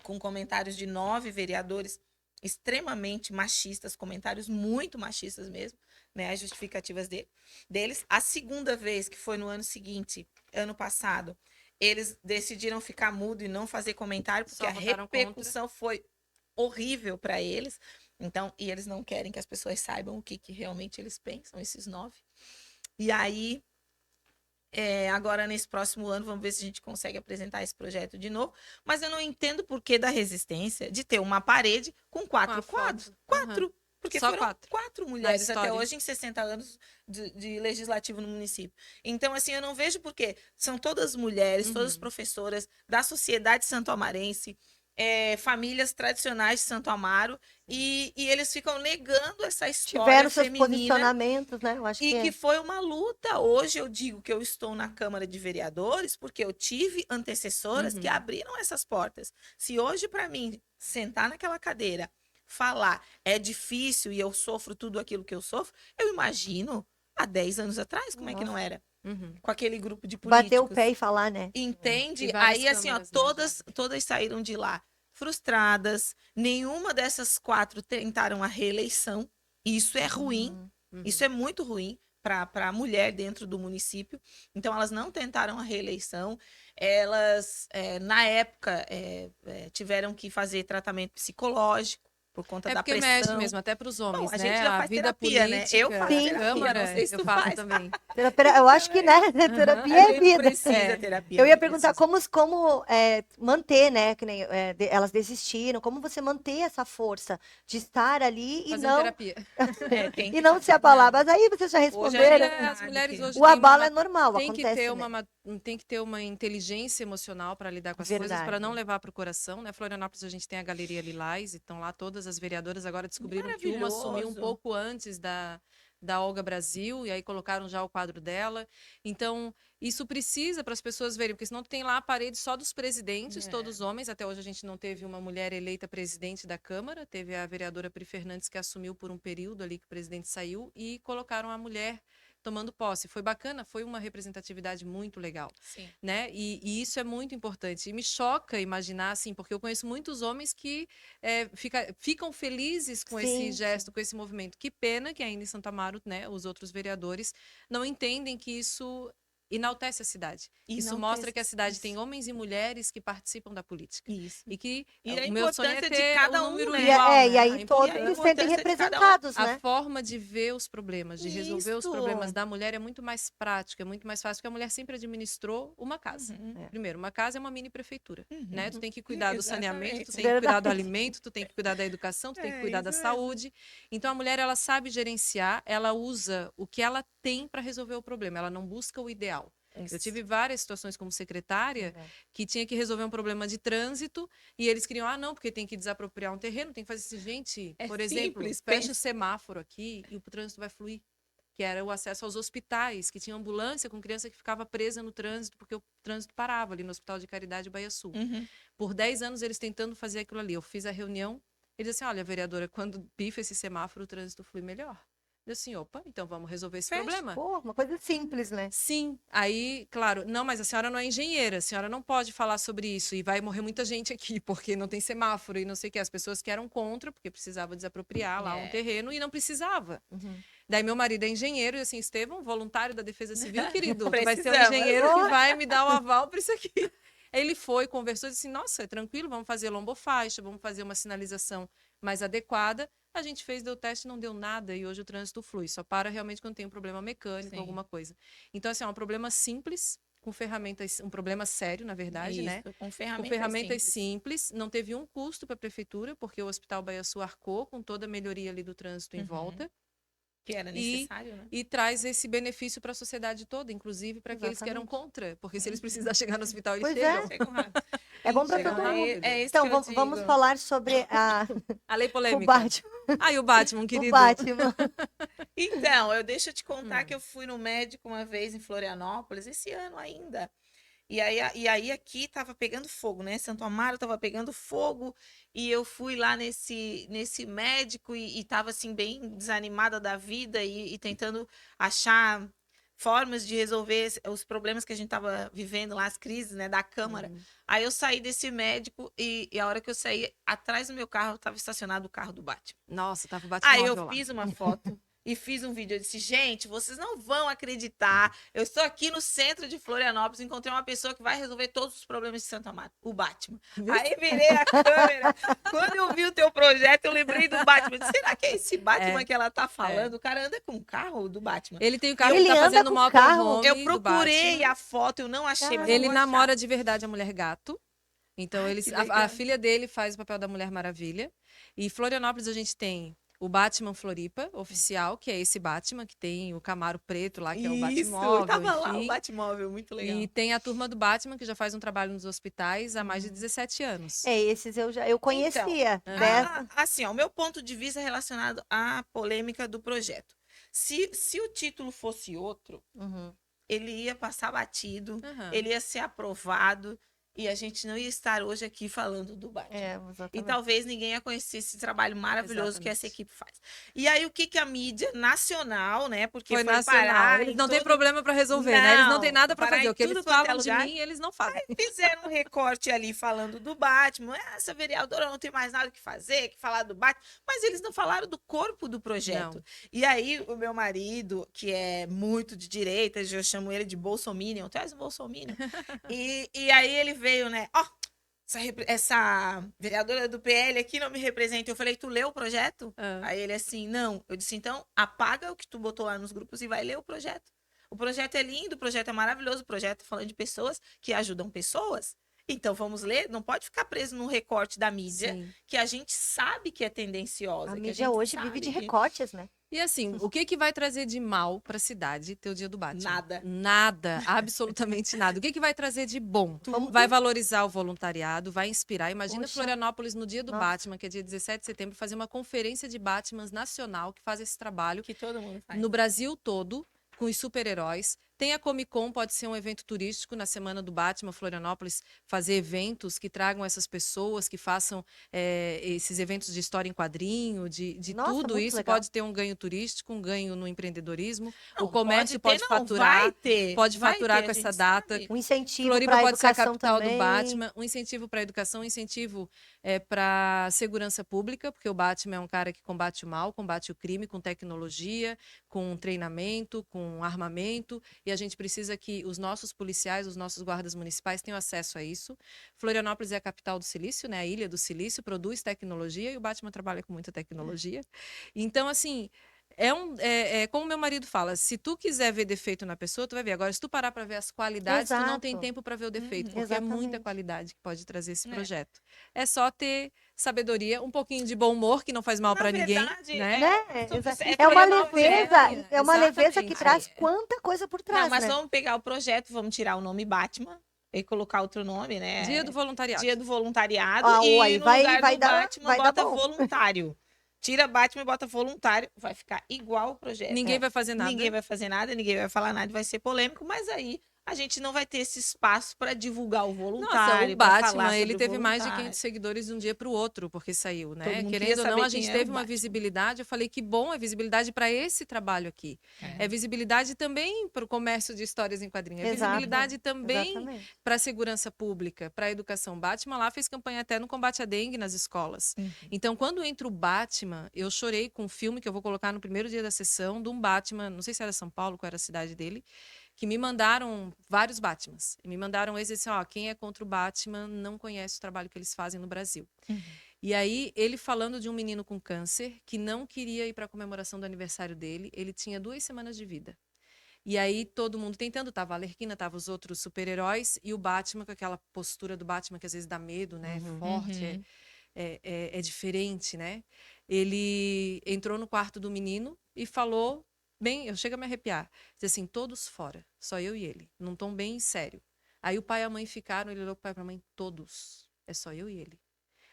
com comentários de 9 vereadores extremamente machistas, comentários muito machistas mesmo, né, as justificativas deles. A segunda vez, que foi no ano seguinte, ano passado, eles decidiram ficar mudo e não fazer comentário, porque Só a votaram repercussão foi horrível para eles. Então, e eles não querem que as pessoas saibam o que realmente eles pensam, esses 9. E aí, agora, nesse próximo ano, vamos ver se a gente consegue apresentar esse projeto de novo. Mas eu não entendo o porquê da resistência de ter uma parede com 4 quadros. 4. Uhum. Porque Só foram 4 4 mulheres na até história. hoje, em 60 anos de legislativo no município. Então, assim, eu não vejo porquê. São todas mulheres, todas professoras da sociedade santo-amarense, famílias tradicionais de Santo Amaro, e eles ficam negando essa história Tiveram seus feminina. posicionamentos, né? Eu acho E que que foi uma luta. Hoje eu digo que eu estou na Câmara de Vereadores porque eu tive antecessoras que abriram essas portas. Se hoje, para mim, sentar naquela cadeira, falar é difícil e eu sofro tudo aquilo que eu sofro, eu imagino há 10 anos atrás como é que não Nossa. era. Uhum. Com aquele grupo de bater o políticos. pé e falar, né? Entende? E várias Aí, assim, ó, câmaras, né, todas saíram de lá frustradas. Nenhuma dessas 4 tentaram a reeleição. E isso é ruim. Isso é muito ruim para a mulher dentro do município. Então, elas não tentaram a reeleição. Elas, na época, tiveram que fazer tratamento psicológico por conta da porque pressão. mexe mesmo, até para os homens, Bom, a né? gente já A faz vida terapia, né? política, Eu faço a terapia, Câmara, não sei se eu tu faço faz. também. Eu acho que, né? Terapia A é gente vida. precisa terapia. Eu ia a gente perguntar precisa. como manter, né? Que nem elas desistiram, como você manter essa força de estar ali Fazendo terapia. Tem e que não fazer. se abalar. Mas aí vocês já Hoje a responderam. gente As sabe mulheres que- hoje O têm abalo uma é normal, tem que acontece, ter né? tem que ter uma inteligência emocional para lidar com as coisas, para Verdade. não levar para o coração, né? Florianópolis a gente tem a Galeria Lilás, e estão lá todas as vereadoras. Agora descobriram que uma assumiu um Maravilhoso. pouco antes da Olga Brasil, e aí colocaram já o quadro dela. Então, isso precisa para as pessoas verem, porque senão tem lá a parede só dos presidentes, todos homens. Até hoje a gente não teve uma mulher eleita presidente da Câmara, teve a vereadora Pri Fernandes que assumiu por um período ali que o presidente saiu, e colocaram a mulher tomando posse. Foi bacana, foi uma representatividade muito legal, Sim. né? E isso é muito importante. E me choca imaginar, assim, porque eu conheço muitos homens que ficam felizes com esse Sim, gesto, com esse movimento. Que pena que ainda em Santo Amaro, né, os outros vereadores não entendem que isso enaltece a cidade. Isso mostra que a cidade tem homens e mulheres que participam da política. Isso. E que E a o meu sonho é importância de ter cada um um, número né? igual, né? E aí A todos E a se sentem importância de cada um. representados, a né? forma de ver os problemas, de resolver os Isso. problemas da mulher é muito mais prática, é muito mais fácil, porque a mulher sempre administrou uma casa. Uhum. Primeiro, uma casa é uma mini prefeitura, Uhum. né? Tu tem que cuidar do saneamento, tu Exatamente. tem que cuidar do Verdade. alimento, tu tem que cuidar da educação, tu tem que cuidar da isso mesmo. saúde. Então a mulher, ela sabe gerenciar, ela usa o que ela tem para resolver o problema, ela não busca o ideal. Eu Isso. tive várias situações como secretária que tinha que resolver um problema de trânsito e eles queriam, não, porque tem que desapropriar um terreno, tem que fazer assim, gente, É por exemplo, simples, fecha pensa. o semáforo aqui e o trânsito vai fluir. Que era o acesso aos hospitais, que tinha ambulância com criança que ficava presa no trânsito, porque o trânsito parava ali no Hospital de Caridade Baía Sul. Uhum. Por 10 anos eles tentando fazer aquilo ali. Eu fiz a reunião, eles disseram assim, olha, vereadora, quando pifa esse semáforo, o trânsito flui melhor. Eu assim, opa, então vamos resolver esse Fecha. problema. Pô, uma coisa simples, né? Sim, aí, claro, não, mas a senhora não é engenheira, a senhora não pode falar sobre isso e vai morrer muita gente aqui, porque não tem semáforo e não sei o que. As pessoas que eram contra, porque precisava desapropriar lá um terreno e não precisava. Uhum. Daí meu marido é engenheiro e assim, Estevão, voluntário da Defesa Civil, querido, tu vai ser o Precisamos. engenheiro que vai me dar o aval para isso aqui. Aí ele foi, conversou e disse assim, nossa, é tranquilo, vamos fazer lombofaixa, vamos fazer uma sinalização mais adequada. A gente fez, deu teste, não deu nada e hoje o trânsito flui. Só para realmente quando tem um problema mecânico, Sim. alguma coisa. Então, assim, é um problema simples, com ferramentas, um problema sério, na verdade, Isso, né? com Com ferramentas, ferramentas simples. simples, não teve um custo para a prefeitura, porque o Hospital Baía Sul arcou com toda a melhoria ali do trânsito em Uhum. volta. Que era necessário, né? E traz esse benefício para a sociedade toda, inclusive para aqueles que eram Exatamente. contra, porque se eles precisarem chegar no hospital, eles Pois chegam. é. Chega rápido. É bom para Chega todo rápido. mundo. É isso Então, que eu vamos digo. falar sobre A lei o polêmica. Batman. Aí o Batman, O querido. Batman. Então, deixa eu te contar que eu fui no médico uma vez em Florianópolis, esse ano ainda. E aí aqui tava pegando fogo, né? Santo Amaro tava pegando fogo e eu fui lá nesse médico e tava assim bem desanimada da vida e tentando achar formas de resolver os problemas que a gente tava vivendo lá, as crises, né, da Câmara. Aí eu saí desse médico e a hora que eu saí, atrás do meu carro tava estacionado o carro do Batman. Nossa, tava o Aí eu Batmóvel lá. fiz uma foto e fiz um vídeo. Eu disse, gente, vocês não vão acreditar. Eu estou aqui no centro de Florianópolis, encontrei uma pessoa que vai resolver todos os problemas de Santo Amaro, o Batman. Aí virei a câmera. Quando eu vi o teu projeto, eu lembrei do Batman. Eu disse, será que é esse Batman É, que ela tá falando? O cara anda com o carro do Batman. Ele tem o carro Ele que tá anda fazendo com o o carro? motorhome Eu do procurei Batman. a foto, eu não achei, mas eu Ele vou achar. namora de verdade a mulher gato. Então, Ai, eles, que a legal. filha dele faz o papel da Mulher Maravilha. E em Florianópolis a gente tem o Batman Floripa, oficial, que é esse Batman, que tem o Camaro preto lá, que é o Isso, Batmóvel, tava lá o enfim. Batmóvel, muito legal. E tem a turma do Batman, que já faz um trabalho nos hospitais há mais de 17 anos. É, esses eu conhecia. Então, Dessa. assim, ó, o meu ponto de vista é relacionado à polêmica do projeto. Se o título fosse outro, Uhum. ele ia passar batido, Aham. ele ia ser aprovado e a gente não ia estar hoje aqui falando do Batman. É, E exatamente. talvez ninguém ia conhecer esse trabalho maravilhoso que essa Exatamente. equipe faz. E aí, o que que a mídia nacional, né? Porque Foi foi nacional. parar Eles em não têm todo- problema para resolver, né? Eles não têm Não, nada para parar fazer. em O que eles tudo quanto é falam de lugar. mim, eles não fazem. Fizeram um recorte ali falando do Batman. Essa vereadora não tem mais nada que fazer, que falar do Batman. Mas eles não falaram do corpo do projeto. Não. E aí, o meu marido, que é muito de direita, eu chamo ele de bolsominion, tu és um bolsominion. E aí ele veio, né? Ó, essa vereadora do PL aqui não me representa. Eu falei, tu leu o projeto? Ah. Aí ele assim, não. Eu disse, então, apaga o que tu botou lá nos grupos e vai ler o projeto. O projeto é lindo, o projeto é maravilhoso, o projeto falando de pessoas que ajudam pessoas. Então, vamos ler, não pode ficar preso num recorte da mídia, Sim. que a gente sabe que é tendenciosa. A que mídia gente hoje sabe vive de que- recortes, né? E assim, o que que vai trazer de mal para a cidade ter o dia do Batman? Nada. Nada, absolutamente nada. O que que vai trazer de bom? Tudo. Vai valorizar o voluntariado, vai inspirar. Imagina Poxa. Florianópolis no dia do Nossa. Batman, que é dia 17 de setembro, fazer uma conferência de Batmans nacional que faz esse trabalho Que todo mundo faz. no Brasil todo, com os super-heróis. Tem a Comic Con, pode ser um evento turístico na semana do Batman, Florianópolis, fazer eventos que tragam essas pessoas, que façam esses eventos de história em quadrinho, de Nossa, tudo muito isso. legal. Pode ter um ganho turístico, um ganho no empreendedorismo. Não, O comércio pode pode ter, não, faturar, vai ter, pode vai faturar ter, com a essa gente data. sabe. Um incentivo Floripa para a pode ser a educação capital também. do Batman, um incentivo para a educação, um incentivo para segurança pública, porque o Batman é um cara que combate o mal, combate o crime com tecnologia, com treinamento, com armamento, e a gente precisa que os nossos policiais, os nossos guardas municipais tenham acesso a isso. Florianópolis é a capital do silício, né? A ilha do silício, produz tecnologia e o Batman trabalha com muita tecnologia. Então, assim, como meu marido fala, se tu quiser ver defeito na pessoa, tu vai ver. Agora, se tu parar para ver as qualidades, tu não tem Exato. tempo para ver o defeito, Uhum. porque é muita Exatamente. qualidade que pode trazer esse É. projeto. É só ter sabedoria, um pouquinho de bom humor, que não faz mal Na para ninguém, verdade, né? Né? Tu- É uma Florianópolis, leveza, é uma leveza que exatamente. traz quanta coisa por trás, Não, mas né? vamos pegar o projeto, vamos tirar o nome Batman e colocar outro nome, né? Dia do voluntariado. Dia do voluntariado Ah, e aí no vai- lugar vai do dar- Batman vai dar bota bom. voluntário. Tira Batman e bota voluntário, vai ficar igual o projeto. Ninguém vai fazer nada. Ninguém vai fazer nada, ninguém vai falar nada, vai ser polêmico, mas aí a gente não vai ter esse espaço para divulgar o Nossa, voluntário, o pra falar Batman, sobre ele o teve mais de voluntário. 500 seguidores de um dia para o outro, porque saiu, né? Todo mundo queria Querendo ou não, saber a gente quem era teve o uma Batman. visibilidade. Eu falei que bom, é visibilidade para esse trabalho aqui. É visibilidade também para o comércio de histórias em quadrinhos. É Exato, visibilidade também exatamente. para a segurança pública, para a educação. Batman lá fez campanha até no combate à dengue nas escolas. Então, quando entra o Batman, eu chorei com um filme que eu vou colocar no primeiro dia da sessão, de um Batman, não sei se era São Paulo, qual era a cidade dele, que me mandaram vários Batmans. E me mandaram esse assim, ó, quem é contra o Batman não conhece o trabalho que eles fazem no Brasil. E aí, ele falando de um menino com câncer, que não queria ir para a comemoração do aniversário dele, ele tinha 2 semanas de vida. E aí, todo mundo tentando, tava a Arlequina, tava os outros super-heróis, e o Batman, com aquela postura do Batman, que às vezes dá medo, né? Forte, é diferente, né? Ele entrou no quarto do menino e falou, bem, eu chego a me arrepiar, disse assim, todos fora, só eu e ele, num tom bem sério. Aí o pai e a mãe ficaram, ele olhou pro pai e pra mãe, todos, é só eu e ele.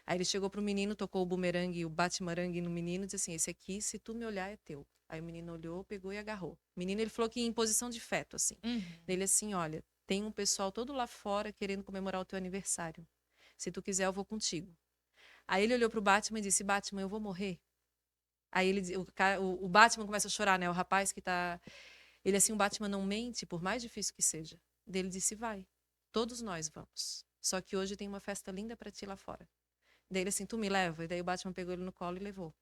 Aí ele chegou pro menino, tocou o bumerangue, o bate-marangue no menino, e disse assim, esse aqui, se tu me olhar, é teu. Aí o menino olhou, pegou e agarrou. O menino, ele falou que em posição de feto, assim. Ele assim, olha, tem um pessoal todo lá fora querendo comemorar o teu aniversário. Se tu quiser, eu vou contigo. Aí ele olhou pro Batman e disse, Batman, eu vou morrer? Aí ele, o Batman começa a chorar, né? O rapaz que tá... Ele assim, o Batman não mente, por mais difícil que seja. Daí ele disse, vai, todos nós vamos. Só que hoje tem uma festa linda pra ti lá fora. Daí ele assim, tu me leva? E daí o Batman pegou ele no colo e levou.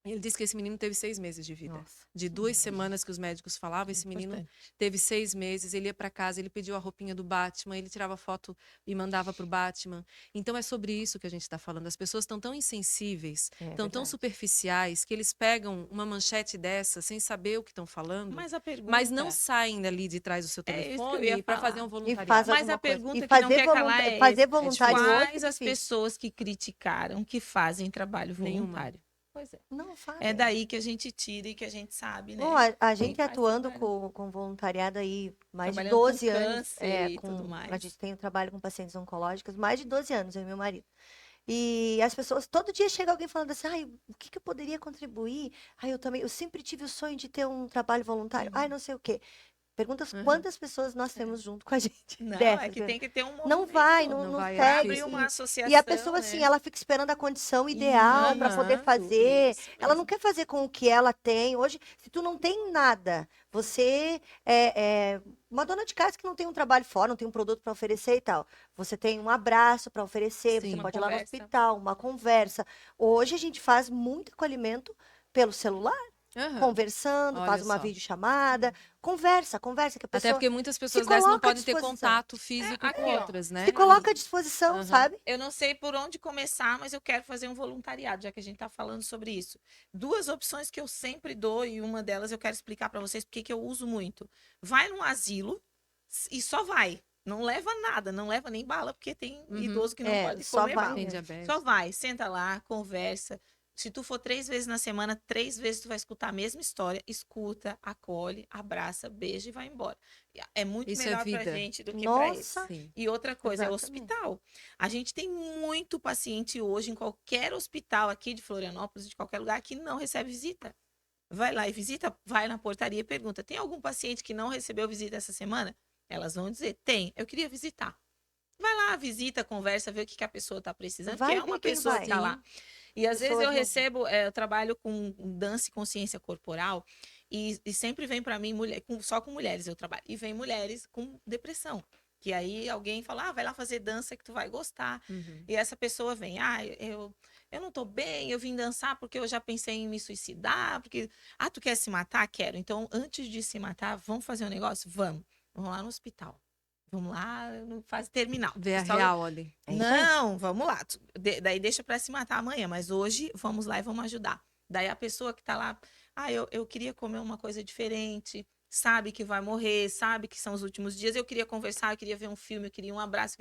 Ele disse que esse menino teve 6 meses de vida. Nossa. De 2 semanas que os médicos falavam, esse menino Importante. teve 6 meses. Ele ia para casa, ele pediu a roupinha do Batman, ele tirava foto e mandava pro Batman. Então é sobre isso que a gente está falando. As pessoas estão tão insensíveis, É estão tão verdade. superficiais, que eles pegam uma manchete dessa sem saber o que estão falando, Mas a pergunta... mas não saem dali de trás do seu É isso que eu telefone ia para falar. fazer um E voluntariado. faz Mas alguma a coisa. pergunta E que não fazer, quer calar é fazer esse. voluntário hoje é Quais as difícil. pessoas que criticaram que fazem trabalho Nenhuma. voluntário? Pois é. Não fazem. É daí que a gente tira e que a gente sabe, né? Bom, a Quem gente faz atuando trabalho. com voluntariado aí mais de Trabalhando com 12 anos, câncer e tudo a mais. gente tem um trabalho com pacientes oncológicos, mais de 12 anos, eu e meu marido. E as pessoas, todo dia chega alguém falando assim, ai, o que que eu poderia contribuir? Ai, eu sempre tive o sonho de ter um trabalho voluntário. Ai, não sei o quê. Pergunta quantas pessoas nós temos junto com a gente Não, dessas, é que né? tem que ter um Não movimento. vai, Não não vai, é segue. Abre uma E associação, a pessoa, assim, né? ela fica esperando a condição ideal para poder fazer. Isso Ela não mesmo. quer fazer com o que ela tem. Hoje, se tu não tem nada, você é uma dona de casa que não tem um trabalho fora, não tem um produto para oferecer e tal. Você tem um abraço para oferecer, Sim. você Uma pode ir lá no conversa. hospital, uma conversa. Hoje a gente faz muito acolhimento pelo celular, Aham. conversando, faz Olha uma só. videochamada, conversa que a Até pessoa porque muitas pessoas se dessas não coloca à podem ter disposição. contato físico aqui, com ó. outras, né? Se coloca à disposição, Aham. sabe? Eu não sei por onde começar, mas eu quero fazer um voluntariado, já que a gente está falando sobre isso. 2 opções que eu sempre dou, e uma delas eu quero explicar para vocês porque que eu uso muito. Vai num asilo e só vai. Não leva nada, não leva nem bala, porque tem idoso que não pode só comer vai bala. Tem mesmo. diabetes. Só vai, senta lá, conversa. Se tu for 3 vezes na semana, 3 vezes tu vai escutar a mesma história, escuta, acolhe, abraça, beija e vai embora. É muito Isso é melhor pra vida. gente do que pra eles. Nossa, Sim. E outra coisa é o exatamente. hospital. A gente tem muito paciente hoje em qualquer hospital aqui de Florianópolis, de qualquer lugar, que não recebe visita. Vai lá e visita, vai na portaria e pergunta: tem algum paciente que não recebeu visita essa semana? Elas vão dizer: tem, eu queria visitar. Vai lá, visita, conversa, vê o que que a pessoa está precisando, Vai que é ver uma quem pessoa vai. que está lá. E às vezes Pessoas eu não- recebo, eu trabalho com dança e consciência corporal, e sempre vem para mim mulher, só com mulheres eu trabalho. E vem mulheres com depressão. Que aí alguém fala, vai lá fazer dança que tu vai gostar. Uhum. E essa pessoa vem, eu não tô bem, eu vim dançar porque eu já pensei em me suicidar, porque, tu quer se matar? Quero. Então, antes de se matar, vamos fazer um negócio? Vamos. Vamos lá no hospital. Vamos lá no fase terminal. Ver a Pessoal, real ali. É isso aí. não, vamos lá. Daí deixa para se matar amanhã, mas hoje vamos lá e vamos ajudar. Daí a pessoa que tá lá, eu queria comer uma coisa diferente, sabe que vai morrer, sabe que são os últimos dias, eu queria conversar, eu queria ver um filme, eu queria um abraço.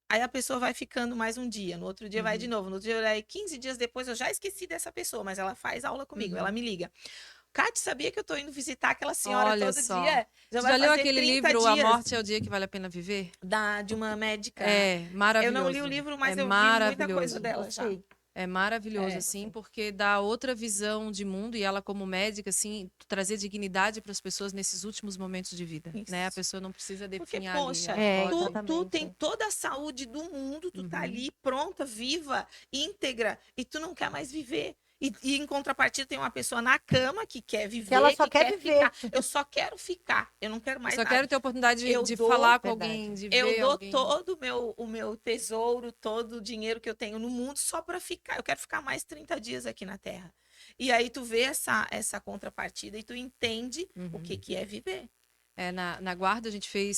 Aí a pessoa vai ficando mais um dia, no outro dia vai de novo, no outro dia, aí 15 dias depois eu já esqueci dessa pessoa, mas ela faz aula comigo, ela me liga. Kate, sabia que eu tô indo visitar aquela senhora Olha todo só. dia? Você vai já leu fazer aquele 30 livro A dias Morte é o Dia que Vale a Pena Viver? de uma médica. É, Eu maravilhoso. não li o livro, mas É eu vi muita maravilhoso. coisa dela já. Gostei. É maravilhoso, É. assim, porque dá outra visão de mundo e ela, como médica, assim, trazer dignidade para as pessoas nesses últimos momentos de vida, né? A Isso. pessoa não precisa Porque, definhar ali poxa, a É, rota. tu tem exatamente. toda a saúde do mundo, tu tá Uhum. ali pronta, viva, íntegra, e tu não quer mais viver. E em contrapartida tem uma pessoa na cama que quer Que ela viver, só que quer quer viver. ficar. Eu só quero ficar, eu não quero Eu mais só nada. quero ter a oportunidade Eu de dou falar com Verdade. alguém, de Eu ver dou alguém. todo o meu tesouro, todo o dinheiro que eu tenho no mundo só para ficar. Eu quero ficar mais 30 dias aqui na Terra. E aí tu vê essa contrapartida e tu entende o Uhum. que é viver. Na Guarda,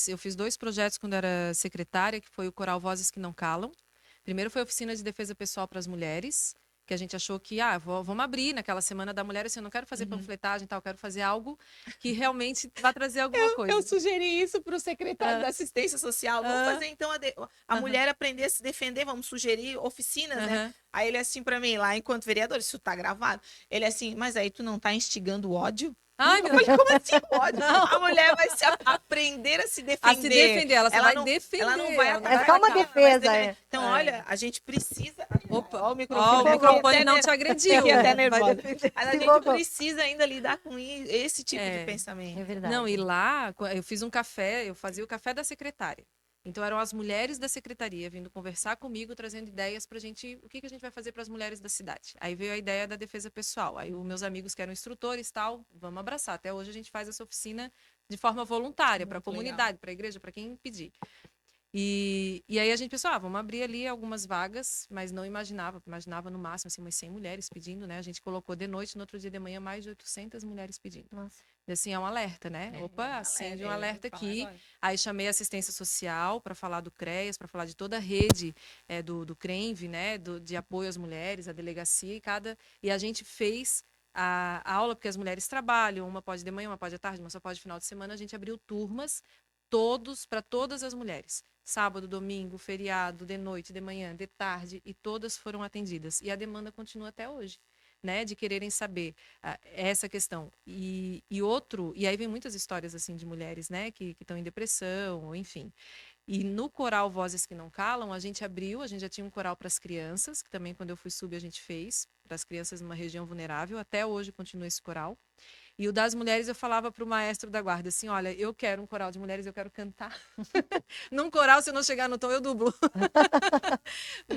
eu fiz 2 projetos quando era secretária, que foi o Coral Vozes que Não Calam. Primeiro foi a oficina de defesa pessoal para as mulheres, que a gente achou que, vamos abrir naquela Semana da Mulher, assim, eu não quero fazer Uhum. panfletagem e tal, eu quero fazer algo que realmente vá trazer alguma Eu coisa. sugeri isso para o secretário Ah, da assistência social. Vamos ah, fazer então a aham, mulher aprender a se defender, vamos sugerir oficinas, né? aham. Aí ele assim para mim, lá enquanto vereador, isso tá gravado. Ele assim, mas aí tu não tá instigando o ódio? Ai, Eu meu falei, Deus, como assim ódio? não! A mulher vai aprender a se A se defender. defender, ela só vai Ela não defender, vai ela não vai É só uma atacar, atacar. ela vai se defesa, defender. é. Então, É. olha, a gente precisa. Opa, Ó, o microfone, ó, o fiquei microfone até não te agrediu. fiquei até Vai nervosa. defender. Mas a Se gente voltou. precisa ainda lidar com esse tipo de É. pensamento. É Não, e verdade. lá eu fiz um café, eu fazia o café da secretária. Então eram as mulheres da secretaria vindo conversar comigo, trazendo ideias pra gente, o que que a gente vai fazer para as mulheres da cidade. Aí veio a ideia da defesa pessoal. Aí os meus amigos que eram instrutores, tal, vamos abraçar. Até hoje a gente faz essa oficina de forma voluntária para a Muito legal. comunidade, para a igreja, para quem pedir. E aí a gente pensou, vamos abrir ali algumas vagas, mas não imaginava no máximo assim umas 100 mulheres pedindo, né? A gente colocou de noite, no outro dia de manhã mais de 800 mulheres pedindo. Nossa. E assim, é um alerta, né? Opa, acende um alerta aqui. Aí chamei a assistência social para falar do CREAS, para falar de toda a rede do CRENV, né? De apoio às mulheres, a delegacia e a gente fez a aula, porque as mulheres trabalham, uma pode de manhã, uma pode à tarde, uma só pode final de semana, a gente abriu turmas para todas as mulheres. Sábado, domingo, feriado, de noite, de manhã, de tarde, e todas foram atendidas. E a demanda continua até hoje, né? De quererem saber essa questão. E aí vem muitas histórias assim de mulheres, né? Que estão em depressão, ou enfim. E no coral Vozes que Não Calam, a gente já tinha um coral para as crianças, que também quando eu fui sub a gente fez, para as crianças numa região vulnerável. Até hoje continua esse coral. E o das mulheres eu falava para o maestro da guarda assim, olha, eu quero um coral de mulheres, eu quero cantar. Num coral, se eu não chegar no tom, eu dublo.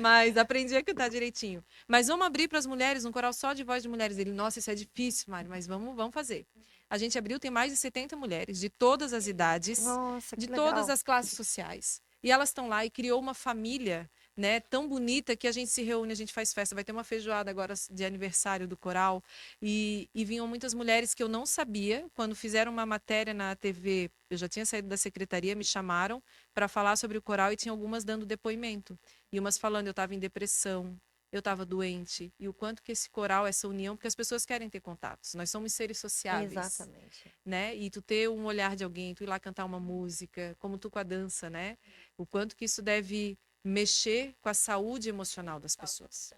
Mas aprendi a cantar direitinho. Mas vamos abrir para as mulheres, um coral só de voz de mulheres. Ele, nossa, isso é difícil, Mari, mas vamos fazer. A gente abriu, tem mais de 70 mulheres, de todas as idades, Nossa, de que todas legal. as classes sociais. E elas estão lá e criou uma família, né, tão bonita que a gente se reúne, a gente faz festa. Vai ter uma feijoada agora de aniversário do coral. E vinham muitas mulheres que eu não sabia. Quando fizeram uma matéria na TV, eu já tinha saído da secretaria, me chamaram para falar sobre o coral e tinha algumas dando depoimento. E umas falando, eu estava em depressão, eu estava doente. E o quanto que esse coral, essa união, porque as pessoas querem ter contatos. Nós somos seres sociáveis, Exatamente. né? E tu ter um olhar de alguém, tu ir lá cantar uma música, como tu com a dança, né? O quanto que isso deve mexer com a saúde emocional das pessoas.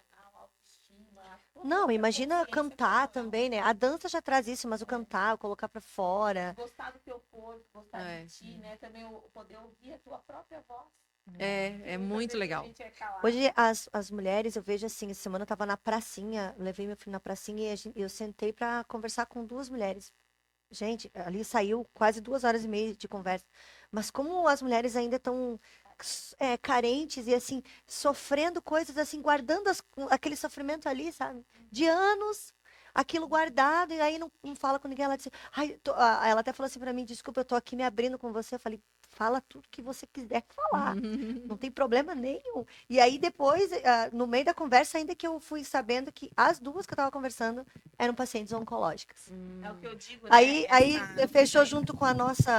Não, imagina cantar também, né? A dança já traz isso, mas o cantar, o colocar pra fora. Gostar do teu corpo, gostar É. de ti, né? Também poder ouvir a tua própria voz. É muito legal. Hoje as mulheres, eu vejo assim, essa semana eu tava na pracinha, levei meu filho na pracinha e eu sentei pra conversar com 2 mulheres. Gente, ali saiu quase 2 horas e meia de conversa. Mas como as mulheres ainda estão carentes e assim, sofrendo coisas assim, guardando aquele sofrimento ali, sabe? De anos, aquilo guardado, e aí não fala com ninguém. Ela disse, ai, ela até falou assim pra mim, desculpa, eu tô aqui me abrindo com você. Eu falei, fala tudo que você quiser falar. Não tem problema nenhum. E aí depois, no meio da conversa, ainda que eu fui sabendo que as 2 que eu tava conversando eram pacientes oncológicas. É o que eu digo, Aí né? fechou junto com nosso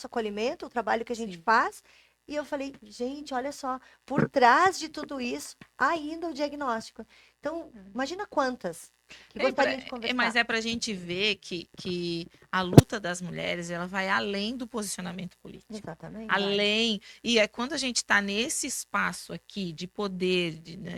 acolhimento, o trabalho que a gente Sim. faz. E eu falei, gente, olha só, por trás de tudo isso, ainda o diagnóstico. Então, imagina quantas que gostariam de conversar. Mas é pra gente ver que a luta das mulheres, ela vai além do posicionamento político. Exatamente. Além. E é quando a gente está nesse espaço aqui de poder,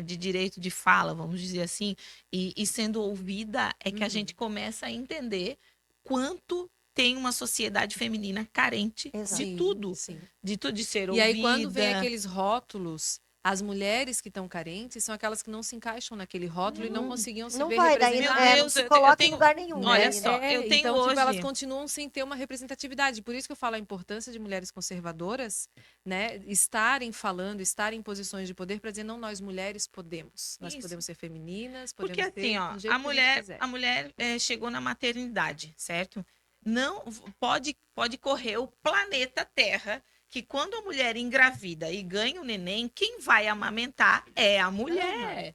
de direito de fala, vamos dizer assim, e sendo ouvida, é que a gente começa a entender quanto tem uma sociedade feminina carente Exato. de tudo. Sim. De tudo, de ser E ouvida. aí, quando vem aqueles rótulos, As mulheres que estão carentes são aquelas que não se encaixam naquele rótulo e não conseguiam se Não ver vai, daí não, representadas. Meu não Deus, se eu coloca em tenho- lugar nenhum, olha né? só, eu tenho então, tipo, elas hoje- continuam sem ter uma representatividade. Por isso que eu falo a importância de mulheres conservadoras, né, estarem falando, estarem em posições de poder para dizer, não, nós mulheres podemos. Nós Isso. podemos ser femininas, Porque podemos assim, ser ó, do jeito que a gente quiser. a mulher chegou na maternidade, certo? Não pode correr o planeta Terra, que quando a mulher engravida e ganha o neném, quem vai amamentar é a mulher.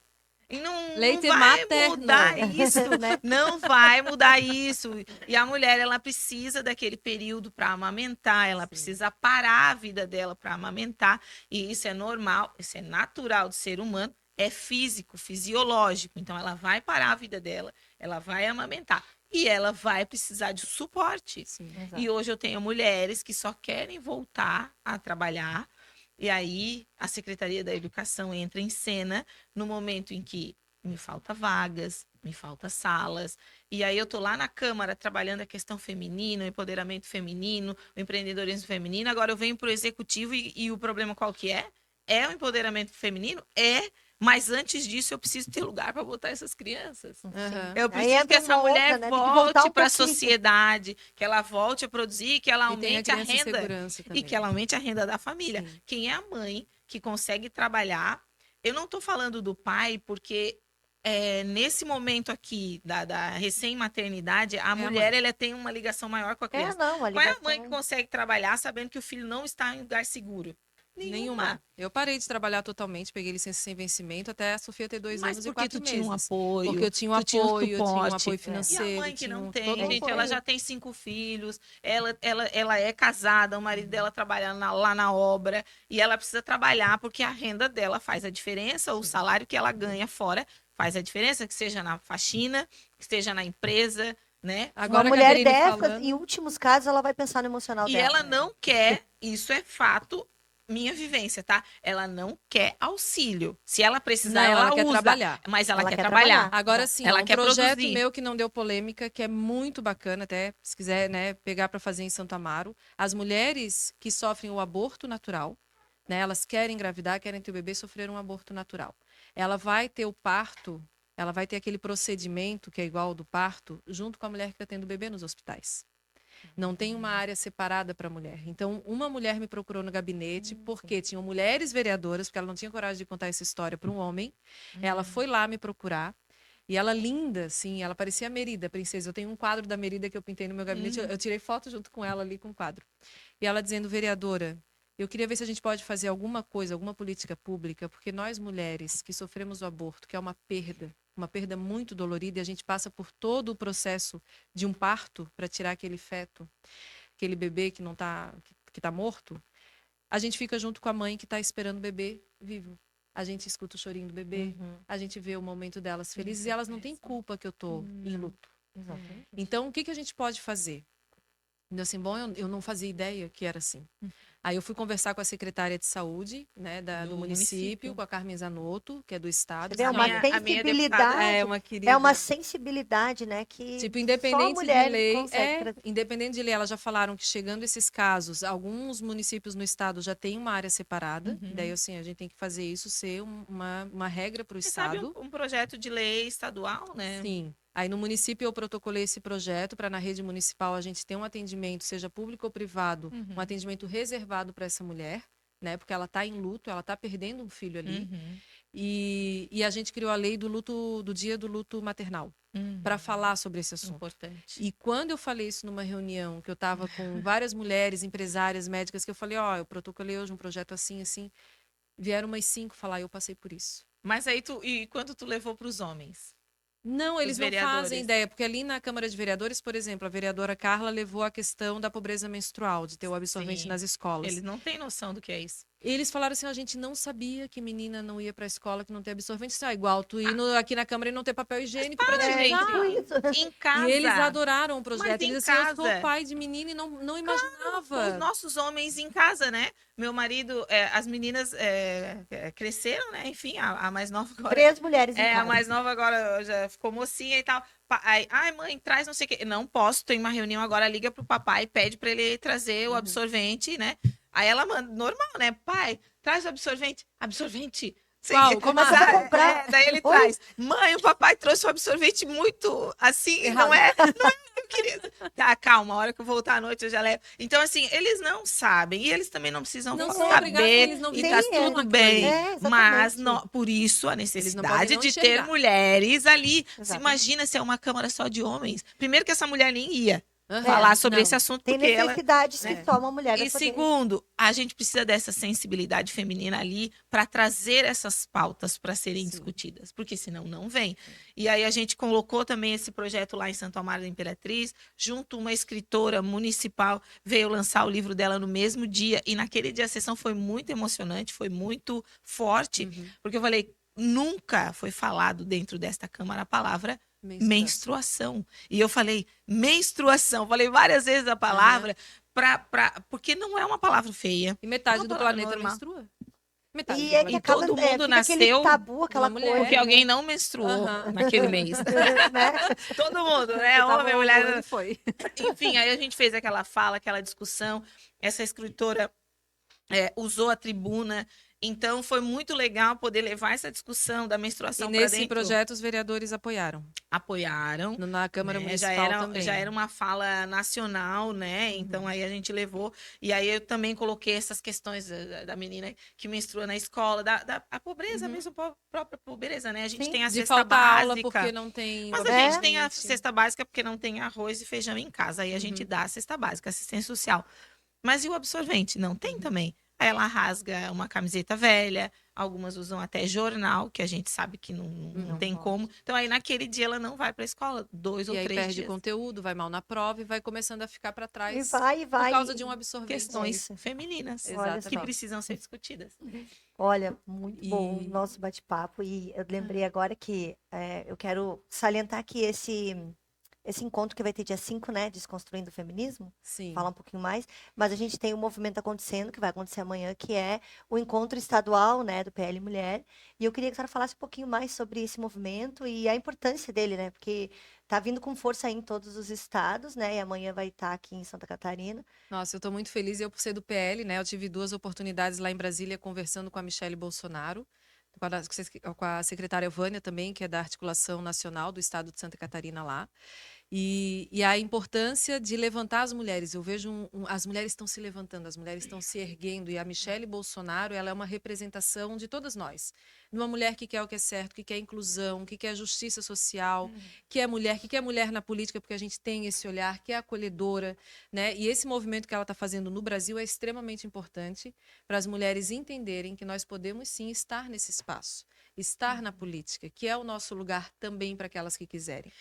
E não Leite vai materno. mudar isso, Né? não vai mudar isso. E a mulher, ela precisa daquele período para amamentar, ela Sim. precisa parar a vida dela para amamentar. E isso é normal, isso é natural do ser humano, é físico, fisiológico. Então, ela vai parar a vida dela, ela vai amamentar. E ela vai precisar de suporte. Sim. E hoje eu tenho mulheres que só querem voltar a trabalhar. E aí a Secretaria da Educação entra em cena no momento em que me falta vagas, me falta salas. E aí eu tô lá na Câmara trabalhando a questão feminina, o empoderamento feminino, o empreendedorismo feminino. Agora eu venho para o executivo e o problema qual que é? É o empoderamento feminino? É. Mas antes disso, eu preciso ter lugar para botar essas crianças. Aham. Eu Aí preciso que entra essa uma mulher outra, né? Tem que voltar volte um para a pouquinho. sociedade, que ela volte a produzir, que ela E tem a aumente a criança em renda segurança e também. que ela aumente a renda da família. Sim. Quem é a mãe que consegue trabalhar? Eu não estou falando do pai, porque nesse momento aqui da recém-maternidade, a mulher ela tem uma ligação maior com a criança. Não, a Qual é a mãe que ligação. consegue trabalhar sabendo que o filho não está em lugar seguro? Nenhuma. Eu parei de trabalhar totalmente, peguei licença sem vencimento até a Sofia ter 2 Mas anos e porque 4 tu tinha um meses. apoio, Porque eu tinha um tu tinha um apoio, eu tinha um suporte. apoio E financeiro. a mãe que tinha não um- tem, todo um gente, ela apoio. já tem 5 filhos, ela é casada, o marido dela trabalhando lá na obra, e ela precisa trabalhar porque a renda dela faz a diferença, o salário que ela ganha fora faz a diferença, que seja na faxina, que esteja na empresa, né? Uma Agora, mulher Caterine, dessas, falando... em últimos casos, ela vai pensar no emocional E dela. ela não quer, isso é fato, minha vivência, tá? Ela não quer auxílio. Se ela precisar, Não, ela quer usa, trabalhar. mas ela Ela quer quer trabalhar. trabalhar. Agora sim, Ela um quer projeto produzir. meu que não deu polêmica, que é muito bacana, até se quiser, né, pegar para fazer em Santo Amaro. As mulheres que sofrem o aborto natural, né, elas querem engravidar, querem ter o bebê, sofreram um aborto natural. Ela vai ter o parto, ela vai ter aquele procedimento que é igual ao do parto, junto com a mulher que está tendo bebê nos hospitais. Não tem uma área separada para a mulher. Então, uma mulher me procurou no gabinete porque tinham mulheres vereadoras, porque ela não tinha coragem de contar essa história para um homem. Ela foi lá me procurar. E ela linda, assim, ela parecia a Merida, princesa. Eu tenho um quadro da Merida que eu pintei no meu gabinete. Eu tirei foto junto com ela ali com o quadro. E ela dizendo, vereadora, eu queria ver se a gente pode fazer alguma coisa, alguma política pública, porque nós mulheres que sofremos o aborto, que é uma perda muito dolorida, e a gente passa por todo o processo de um parto para tirar aquele feto, aquele bebê que não tá, que tá morto, a gente fica junto com a mãe que está esperando o bebê vivo. A gente escuta o chorinho do bebê, a gente vê o momento delas felizes e elas não têm culpa que eu tô em luto. Exatamente. Então, o que a gente pode fazer? Então, assim, bom, eu não fazia ideia que era assim. Aí eu fui conversar com a secretária de saúde, né, do município, com a Carmen Zanotto, que é do estado. Você vê, é uma A minha deputada sensibilidade. É uma querida. É uma sensibilidade, né? Que Tipo, só independente mulher de lei, consegue trazer. independente de lei, elas já falaram que chegando esses casos, alguns municípios no estado já têm uma área separada. Daí, assim, a gente tem que fazer isso ser uma regra para o Quem sabe estado. um projeto de lei estadual, né? Sim. Aí no município eu protocolei esse projeto para na rede municipal a gente ter um atendimento, seja público ou privado, um atendimento reservado para essa mulher, né? Porque ela está em luto, ela está perdendo um filho ali. E a gente criou a lei do dia do luto maternal para falar sobre esse assunto. Importante. E quando eu falei isso numa reunião, que eu estava com várias mulheres, empresárias, médicas, que eu falei, ó, eu protocolei hoje um projeto assim, assim, vieram umas 5 falar, eu passei por isso. Mas aí e quando tu levou para os homens? Não, eles não vereadores. fazem ideia, porque ali na Câmara de Vereadores, por exemplo, a vereadora Carla levou a questão da pobreza menstrual, de ter o absorvente Sim. nas escolas. Eles não têm noção do que é isso. Eles falaram assim, a gente não sabia que menina não ia para a escola, que não tem absorvente. Isso é igual tu ir aqui na Câmara e não ter papel higiênico para te para, É, usar. tipo isso. Em casa. E eles adoraram o projeto. Mas em Eles assim, eu sou casa. pai de menina e não imaginava. Os nossos homens em casa, né? Meu marido, as meninas cresceram, né? Enfim, a mais nova agora. 3 mulheres em A casa. mais nova agora já ficou mocinha e tal. Ai, mãe, traz não sei o quê. Não posso, tô em uma reunião agora, liga pro papai, pede para ele trazer o absorvente, né? Aí ela manda, normal, né? Pai, traz o absorvente. Absorvente? Qual? Como assim? Sabe? Comprar? Daí ele Oi? traz. Mãe, o papai trouxe um absorvente muito assim, Errado. não é eu queria. Tá, calma, a hora que eu voltar à noite eu já levo. Então, assim, eles não sabem e eles também não precisam Não são obrigados, saber eles não e Sim, tá vivenciam tudo aquilo bem. ali. Mas Exatamente. por isso a Eles não podem necessidade não de ter enxergar. mulheres ali. Se Exatamente. imagina se é uma câmara só de homens. Primeiro que essa mulher nem ia Aham, falar sobre não. esse assunto, Tem porque ela. necessidades que Né? só uma mulher vai E poder. segundo, a gente precisa dessa sensibilidade feminina ali para trazer essas pautas para serem Sim. discutidas, porque senão não vem. E aí a gente colocou também esse projeto lá em Santo Amaro da Imperatriz, junto uma escritora municipal veio lançar o livro dela no mesmo dia, e naquele dia a sessão foi muito emocionante, foi muito forte, Uhum. porque eu falei, nunca foi falado dentro desta Câmara a palavra menstruação. E eu falei, menstruação, falei várias vezes a palavra, porque não é uma palavra feia. E metade É uma do palavra planeta normal. menstrua. Metade E do é que E planeta. acaba, todo mundo fica aquele nasceu tabu, aquela uma mulher, coisa, porque né? alguém não menstruou Aham. naquele mês. Né? Todo mundo, né? Eu tava Homem, ovulando mulher. e foi. Enfim, aí a gente fez aquela fala, aquela discussão. Essa escritora usou a tribuna. Então, foi muito legal poder levar essa discussão da E menstruação para nesse dentro. projeto os vereadores apoiaram. Apoiaram. Na Câmara Né? Municipal também. Já era uma fala nacional, né? Então aí a gente levou. E aí eu também coloquei essas questões da menina que menstrua na escola, a pobreza Uhum. mesmo, a própria pobreza, né? A gente Sim. tem a De cesta faltar aula básica. porque não tem. Mas a É. gente tem a cesta básica porque não tem arroz e feijão em casa. Aí a gente dá a cesta básica, assistência social. Mas e o absorvente? Não tem também. Aí ela rasga uma camiseta velha, algumas usam até jornal, que a gente sabe que não tem pode. como. Então aí naquele dia ela não vai para a escola, 2 E ou aí 3 perde dias. conteúdo, vai mal na prova e vai começando a ficar para E trás vai, por vai. causa de um absorvente. Questões femininas Olha que Exatamente. precisam ser discutidas. Olha, muito bom o E- nosso bate-papo. E eu lembrei agora que eu quero salientar aqui esse encontro que vai ter dia 5, né? Desconstruindo o Feminismo. Sim. Falar um pouquinho mais. Mas a gente tem um movimento acontecendo, que vai acontecer amanhã, que é o encontro estadual, né? Do PL Mulher. E eu queria que a senhora falasse um pouquinho mais sobre esse movimento e a importância dele, né? Porque tá vindo com força aí em todos os estados, né? E amanhã vai estar aqui em Santa Catarina. Nossa, eu estou muito feliz. Eu, por ser do PL, né? Eu tive 2 oportunidades lá em Brasília conversando com a Michele Bolsonaro, com a secretária Vânia também, que é da Articulação Nacional do Estado de Santa Catarina lá. E a importância de levantar as mulheres. Eu vejo as mulheres estão se levantando, as mulheres estão se erguendo. E a Michele Bolsonaro, ela é uma representação de todas nós. De uma mulher que quer o que é certo, que quer inclusão, que quer justiça social, que quer mulher na política, porque a gente tem esse olhar, que é acolhedora, né? E esse movimento que ela está fazendo no Brasil é extremamente importante para as mulheres entenderem que nós podemos sim estar nesse espaço, estar na política, que é o nosso lugar também para aquelas que quiserem.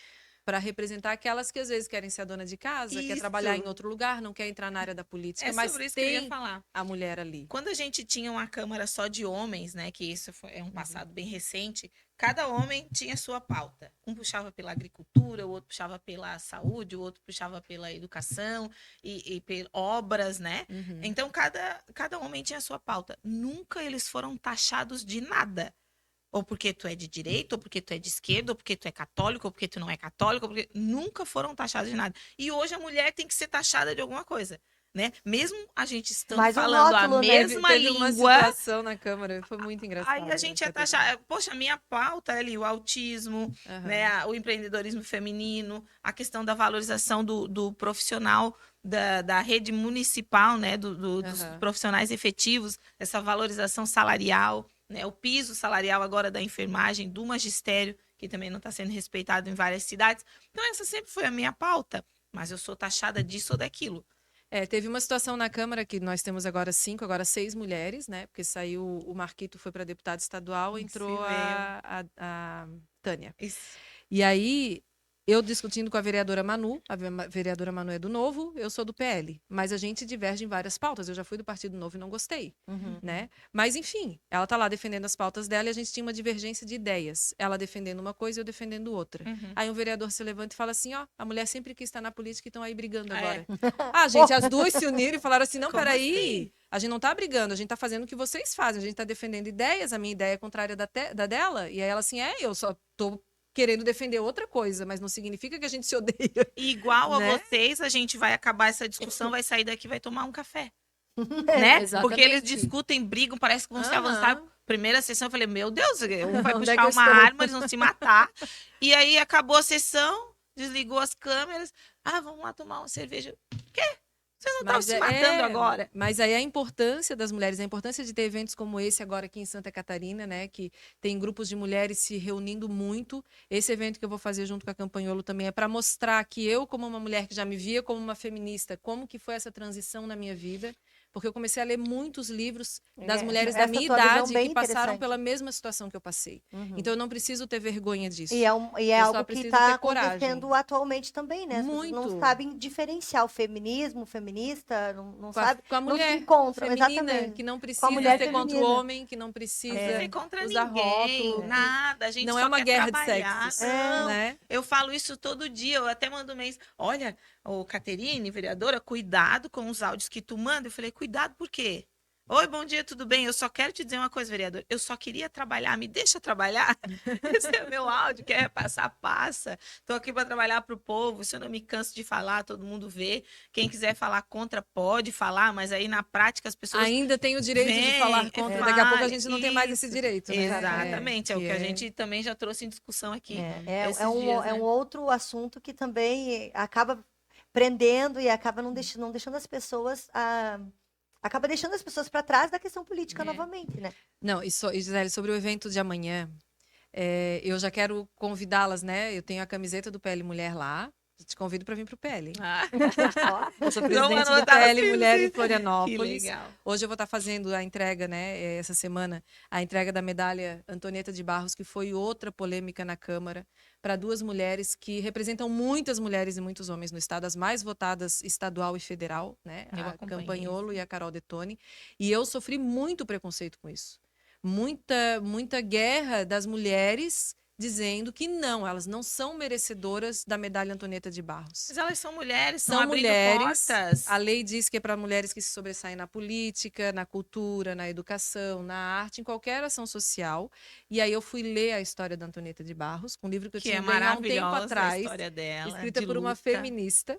Para representar aquelas que às vezes querem ser a dona de casa, quer trabalhar em Isso. outro lugar, não quer entrar na área da política, É mas sobre isso que eu ia tem falar. a mulher ali. Quando a gente tinha uma Câmara só de homens, né, que isso é um passado bem recente, cada homem tinha sua pauta. Um puxava pela agricultura, o outro puxava pela saúde, o outro puxava pela educação e obras, né? Uhum. Então, cada homem tinha sua pauta. Nunca eles foram taxados de nada. Ou porque tu é de direita, ou porque tu é de esquerda, ou porque tu é católico, ou porque tu não é católico, porque nunca foram taxados de nada. E hoje a mulher tem que ser taxada de alguma coisa, né? Mesmo a gente estando Mais um falando a rótulo, né? mesma Teve uma língua, situação na Câmara, foi muito engraçado. aí a gente é taxado. Poxa, a minha pauta é ali, o autismo, Aham. né, o empreendedorismo feminino, a questão da valorização do profissional da rede municipal, né, dos Aham. profissionais efetivos, essa valorização salarial, né, o piso salarial agora da enfermagem, do magistério, que também não está sendo respeitado em várias cidades. Então, essa sempre foi a minha pauta, mas eu sou taxada disso ou daquilo. Teve uma situação na Câmara que nós temos agora 6 mulheres, né? Porque saiu, o Marquito foi para deputado estadual, entrou veio. a Tânia. Isso. E aí, eu discutindo com a vereadora Manu vereadora Manu é do Novo, eu sou do PL, mas a gente diverge em várias pautas. Eu já fui do Partido Novo e não gostei, né? Mas, enfim, ela tá lá defendendo as pautas dela e a gente tinha uma divergência de ideias. Ela defendendo uma coisa e eu defendendo outra. Aí um vereador se levanta e fala assim, ó, a mulher sempre quis estar na política e estão aí brigando agora. Gente, as duas se uniram e falaram assim, não, Como peraí, assim? a gente não tá brigando, a gente tá fazendo o que vocês fazem, a gente tá defendendo ideias, a minha ideia é contrária da dela. E aí ela assim, eu só tô querendo defender outra coisa, mas não significa que a gente se odeia. E igual Né? a vocês, a gente vai acabar essa discussão, vai sair daqui, vai tomar um café. né? Porque eles Exatamente. discutem, brigam, parece que vão se Aham. avançar. Primeira sessão, eu falei, meu Deus, um vai Onde é puxar que eu uma estou? arma, eles vão se matar. E aí acabou a sessão, desligou as câmeras. Ah, vamos lá tomar uma cerveja. Quê? Vocês não estavam se matando agora? Mas aí a importância das mulheres, a importância de ter eventos como esse agora aqui em Santa Catarina, né? Que tem grupos de mulheres se reunindo muito. Esse evento que eu vou fazer junto com a Campanholo também é para mostrar que eu, como uma mulher que já me via como uma feminista, como que foi essa transição na minha vida. Porque eu comecei a ler muitos livros das mulheres da Essa minha tua visão idade bem que passaram interessante. pela mesma situação que eu passei. Uhum. Então eu não preciso ter vergonha disso. E é Eu só algo que preciso está ter coragem. acontecendo atualmente também, né? As pessoas não Muito. sabem diferenciar o feminismo, o feminista, não Com a, sabe, com a não se mulher encontram, feminina, exatamente. que não Com a precisa mulher ser contra o feminina. homem, que não precisa Não ser contra usar ninguém, rótulo. nada. A gente Não só é uma quer guerra de trabalhar. sexos, Não. né? Eu falo isso todo dia, eu até mando mês. Olha, ô Caterine, vereadora, cuidado com os áudios que tu manda. Eu falei, cuidado por quê? Oi, bom dia, tudo bem? Eu só quero te dizer uma coisa, vereador. Eu só queria trabalhar, me deixa trabalhar. Esse é o meu áudio, quer passar, passa. Estou aqui para trabalhar para o povo. Se eu não me canso de falar, todo mundo vê. Quem quiser falar contra, pode falar, mas aí na prática as pessoas. Ainda tem o direito de Vem, falar contra. Daqui a pouco a fale, gente não tem mais esse isso. direito, né? Exatamente, é o que a é- gente também já trouxe em discussão aqui É esses um, dias, é né? um outro assunto que também acaba prendendo e acaba não deixando as pessoas acaba deixando as pessoas para trás da questão política novamente, né? Não, e Gisele, sobre o evento de amanhã, eu já quero convidá-las, né? Eu tenho a camiseta do PL Mulher lá. Te convido para vir para o PL. Ah, Eu sou vamos presidente do anotar, PL sim, Mulher sim. em Que Florianópolis. legal. Hoje eu vou estar fazendo a entrega, né, essa semana, a entrega da medalha Antonieta de Barros, que foi outra polêmica na Câmara, para duas mulheres que representam muitas mulheres e muitos homens no estado, as mais votadas estadual e federal, né, Eu a acompanhei Campanholo e a Carol Detoni. E eu sofri muito preconceito com isso. Muita guerra das mulheres dizendo que não, elas não são merecedoras da medalha Antonieta de Barros. Mas elas são mulheres, estão São abrindo mulheres. portas. A lei diz que é para mulheres que se sobressaem na política, na cultura, na educação, na arte, em qualquer ação social. E aí eu fui ler a história da Antonieta de Barros, um livro que eu Que tinha é ganho há um tempo maravilhosa a atrás, história dela, escrita de por uma luta. feminista.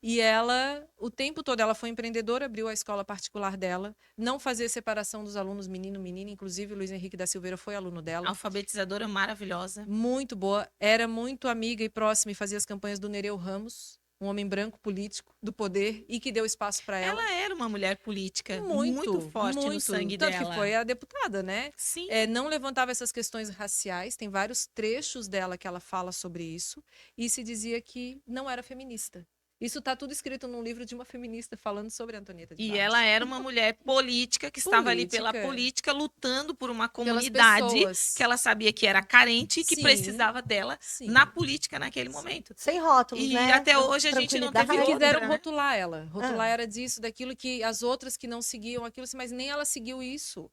E ela, o tempo todo, ela foi empreendedora, abriu a escola particular dela, não fazia separação dos alunos menino, menina, inclusive o Luiz Henrique da Silveira foi aluno dela. Alfabetizadora maravilhosa. Muito boa, era muito amiga e próxima e fazia as campanhas do Nereu Ramos, um homem branco político do poder e que deu espaço para ela. Ela era uma mulher política muito forte no sangue tanto dela. que foi a deputada, né? Sim. Não levantava essas questões raciais, tem vários trechos dela que ela fala sobre isso, e se dizia que não era feminista. Isso está tudo escrito num livro de uma feminista falando sobre a Antonieta de E Barros. ela era uma mulher política que estava ali pela Política. política, lutando por uma Pelas comunidade pessoas. que ela sabia que era carente e que Sim. precisava dela Sim. na política naquele momento. Sem rótulos, E né? até hoje a gente não teve Tranquilidade. Porque quiseram outra, né? rotular ela. Rotular Ah. era disso, daquilo que as outras que não seguiam aquilo, mas nem ela seguiu isso.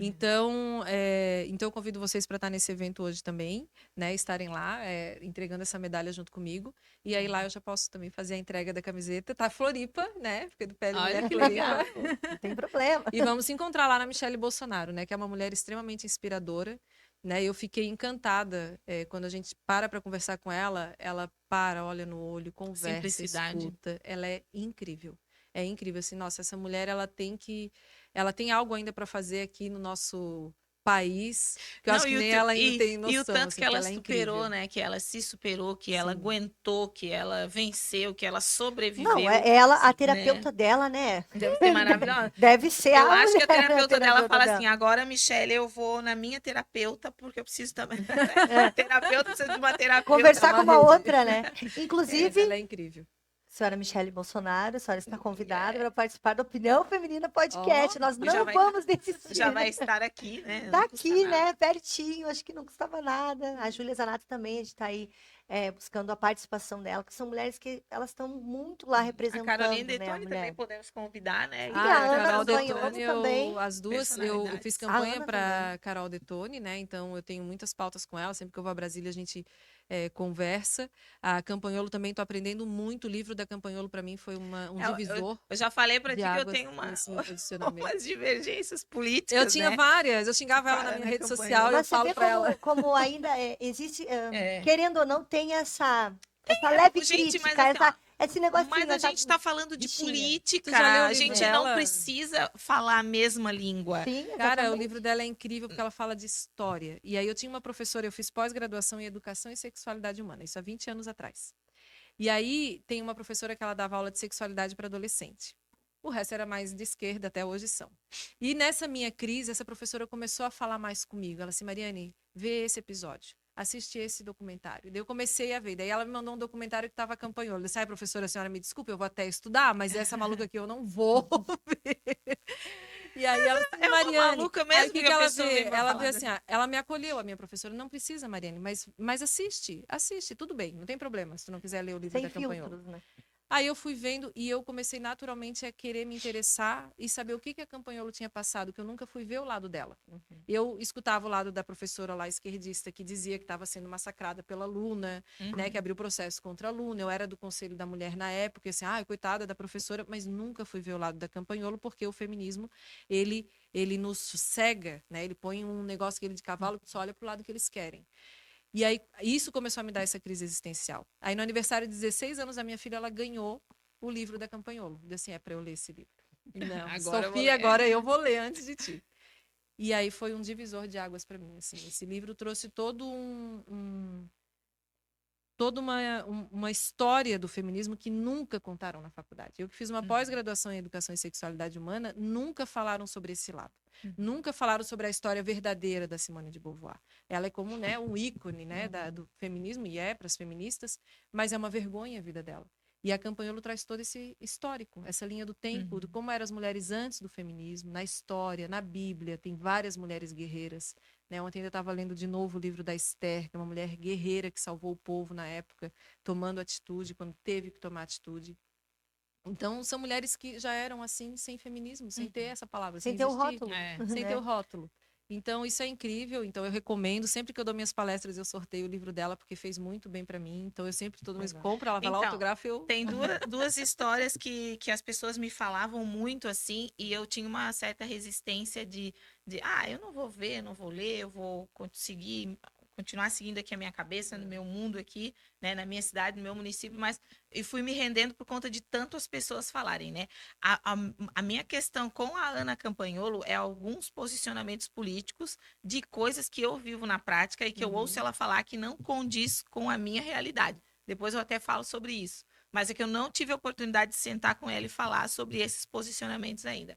Então eu convido vocês para estar nesse evento hoje também, né? Estarem lá, entregando essa medalha junto comigo. E aí lá eu já posso também fazer a entrega da camiseta. Tá Floripa, né? Porque do PL Olha Mulher que Floripa. legal. Não tem problema. E vamos se encontrar lá na Michelle Bolsonaro, né? Que é uma mulher extremamente inspiradora, né? Eu fiquei encantada quando a gente para conversar com ela. Ela olha no olho, conversa, Simplicidade. escuta. Ela é incrível. É incrível, assim, nossa, essa mulher, ela tem algo ainda para fazer aqui no nosso país, que eu acho que nem ela ainda tem noção. E o tanto assim, que ela é superou, incrível. né? Que ela se superou, que ela Sim. aguentou, que ela venceu, que ela sobreviveu. Não, ela, a terapeuta dela, né? Deve ser maravilhosa. Deve ser Eu a acho que a mulher, terapeuta dela fala dela. assim: agora, Michelle, eu vou na minha terapeuta, porque eu preciso também. Terapeuta precisa de uma terapeuta. Conversar com uma rede. outra, né? Mas Inclusive, ela é incrível. senhora Michelle Bolsonaro, a senhora está convidada para participar do Opinião Feminina Podcast. Nós já não vai- vamos desistir. Já vai estar aqui, né? Tá Não custa aqui, nada. né? Pertinho, acho que não custava nada. A Júlia Zanato também, a gente está aí buscando a participação dela, que são mulheres que elas estão muito lá A representando, Carolina né, a Detoni mulher. também podemos convidar, né? Ah, A a Ana Carol Zanhotto Detoni, também. as duas, eu fiz Personalidades. A campanha Ana para Carol Detoni, né? Então eu tenho muitas pautas com ela. Sempre que eu vou a Brasília, a gente conversa. A Campanholo também, estou aprendendo muito. O livro da Campanholo, para mim, foi um divisor Eu já falei pra ti de que eu águas tenho nesse meu posicionamento. umas divergências políticas. Eu tinha né? várias, eu xingava ela na Fala minha na rede campanha. social e eu Mas você falo vê para ela. como ainda existe, É. querendo ou não, tem essa leve Gente, mas crítica, assim, ó, Esse negocinho, Mas a essa gente tá falando de bichinha. política. Tu já leu o A livro gente dela? não precisa falar a mesma língua. Sim, Cara, o exatamente. livro dela é incrível porque ela fala de história. E aí eu tinha uma professora, eu fiz pós-graduação em Educação e Sexualidade Humana, isso há 20 anos atrás. E aí tem uma professora que ela dava aula de sexualidade para adolescente. O resto era mais de esquerda, até hoje são. E nessa minha crise, essa professora começou a falar mais comigo. Ela disse, Mariane, vê esse episódio. Assiste esse documentário. Daí eu comecei a ver. Daí ela me mandou um documentário que estava Campanholo. Eu disse, ai, professora, a senhora me desculpe, eu vou até estudar, mas essa maluca aqui eu não vou ver. E aí ela disse, É uma Mariane, maluca aí mesmo o que que que a ela pessoa vê? vem pra Ela falar vê assim, ela me acolheu, a minha professora, não precisa, Mariane, mas assiste, tudo bem, não tem problema, se tu não quiser ler o livro Sem da Campanholo. filtros, né? Aí eu fui vendo e eu comecei naturalmente a querer me interessar e saber o que que a Campanholo tinha passado, que eu nunca fui ver o lado dela. Eu escutava o lado da professora lá esquerdista que dizia que estava sendo massacrada pela aluna, né, que abriu processo contra a aluna. Eu era do Conselho da Mulher na época, assim, coitada da professora, mas nunca fui ver o lado da Campanholo porque o feminismo, ele nos cega, né? Ele põe um negócio que ele de cavalo que só olha para o lado que eles querem. E aí, isso começou a me dar essa crise existencial. Aí, no aniversário de 16 anos da minha filha, ela ganhou o livro da Campanholo. Eu disse assim, é para eu ler esse livro. Não, Agora eu vou Sofia, ler. agora eu vou ler antes de ti. E aí foi um divisor de águas para mim. Assim. Esse livro trouxe toda uma história do feminismo que nunca contaram na faculdade. Eu que fiz uma pós-graduação em Educação e Sexualidade Humana, nunca falaram sobre esse lado. Nunca falaram sobre a história verdadeira da Simone de Beauvoir. Ela é como, né, um ícone, né, do feminismo, e é para as feministas, mas é uma vergonha a vida dela. E a Campanholo traz todo esse histórico, essa linha do tempo, de como eram as mulheres antes do feminismo, na história, na Bíblia, tem várias mulheres guerreiras. Né? Ontem eu estava lendo de novo o livro da Esther, que é uma mulher guerreira que salvou o povo na época, tomando atitude quando teve que tomar atitude. Então, são mulheres que já eram assim, sem feminismo, sem ter essa palavra, Sem sem ter o existir, rótulo. sem né? ter o rótulo. Então, isso é incrível. Então, eu recomendo. Sempre que eu dou minhas palestras, eu sorteio o livro dela, porque fez muito bem para mim. Então, eu sempre, todo mês, compro, ela vai lá, Então, autografa, eu... tem duas histórias que as pessoas me falavam muito assim, e eu tinha uma certa resistência de eu não vou ver, não vou ler, eu vou continuar seguindo aqui a minha cabeça, no meu mundo aqui, né, na minha cidade, no meu município, mas eu fui me rendendo por conta de tantas pessoas falarem, né? A minha questão com a Ana Campanholo é alguns posicionamentos políticos de coisas que eu vivo na prática e que eu ouço ela falar que não condiz com a minha realidade. Depois eu até falo sobre isso. Mas é que eu não tive a oportunidade de sentar com ela e falar sobre esses posicionamentos ainda.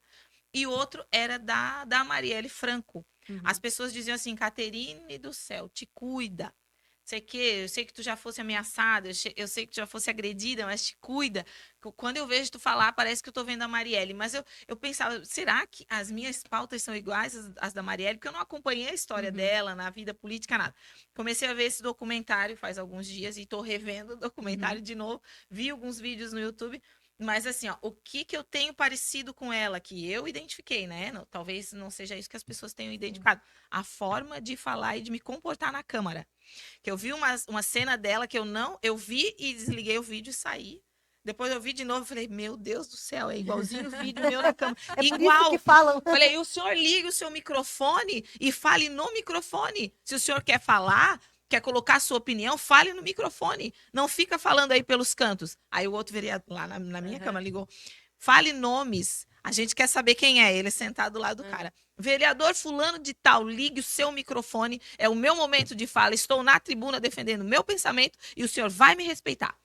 E outro era da Marielle Franco. As pessoas diziam assim, Caterine do céu, te cuida. Eu sei que tu já fosse ameaçada, eu sei que tu já fosse agredida, mas te cuida. Quando eu vejo tu falar, parece que eu tô vendo a Marielle. Mas eu pensava, será que as minhas pautas são iguais às da Marielle? Porque eu não acompanhei a história dela na vida política, nada. Comecei a ver esse documentário faz alguns dias e tô revendo o documentário de novo. Vi alguns vídeos no YouTube. Mas assim, ó, o que eu tenho parecido com ela, que eu identifiquei, né? Talvez não seja isso que as pessoas tenham identificado. A forma de falar e de me comportar na Câmara. Que eu vi uma cena dela que eu vi e desliguei o vídeo e saí. Depois eu vi de novo e falei, meu Deus do céu, é igualzinho o vídeo meu na Câmara. É por isso Igual. que falam. Falei, e o senhor liga o seu microfone e fale no microfone. Se o senhor quer falar, quer colocar a sua opinião, fale no microfone. Não fica falando aí pelos cantos. Aí o outro vereador lá na minha Câmara ligou. Fale nomes. A gente quer saber quem é ele sentado do lado do cara. Vereador fulano de tal, ligue o seu microfone. É o meu momento de fala. Estou na tribuna defendendo o meu pensamento e o senhor vai me respeitar.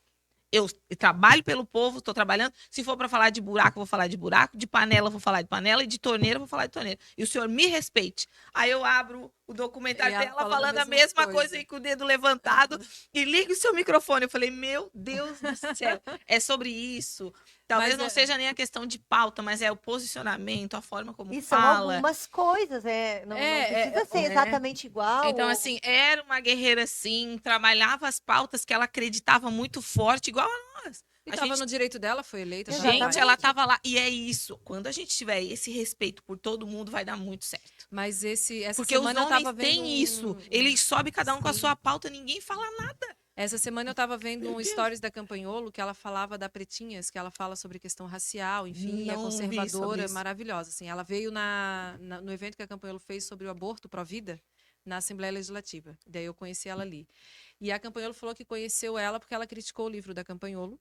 Eu trabalho pelo povo, estou trabalhando. Se for para falar de buraco, eu vou falar de buraco. De panela, eu vou falar de panela. E de torneira, eu vou falar de torneira. E o senhor me respeite. Aí eu abro o documentário ela dela falando a mesma coisa e com o dedo levantado. E liga o seu microfone. Eu falei, meu Deus do céu. É sobre isso. Talvez Mas não seja nem a questão de pauta, mas é o posicionamento, a forma como E são fala. algumas coisas, não precisa ser exatamente igual. Então, assim, era uma guerreira, sim, trabalhava as pautas que ela acreditava muito forte, igual a nós. E A estava gente no direito dela, foi eleita. Exatamente. Gente, ela tava lá. E é isso. Quando a gente tiver esse respeito por todo mundo, vai dar muito certo. Mas essa Porque os semana eu homens tava vendo têm isso. Eles sobem cada um com a Sim. sua pauta, ninguém fala nada. Essa semana eu estava vendo Meu um Deus. stories da Campanholo que ela falava da Pretinhas, que ela fala sobre questão racial, enfim, é Não vi sobre conservadora, isso. maravilhosa. Assim, ela veio no evento que a Campanholo fez sobre o aborto pró-vida na Assembleia Legislativa. Daí eu conheci ela ali. E a Campanholo falou que conheceu ela porque ela criticou o livro da Campanholo,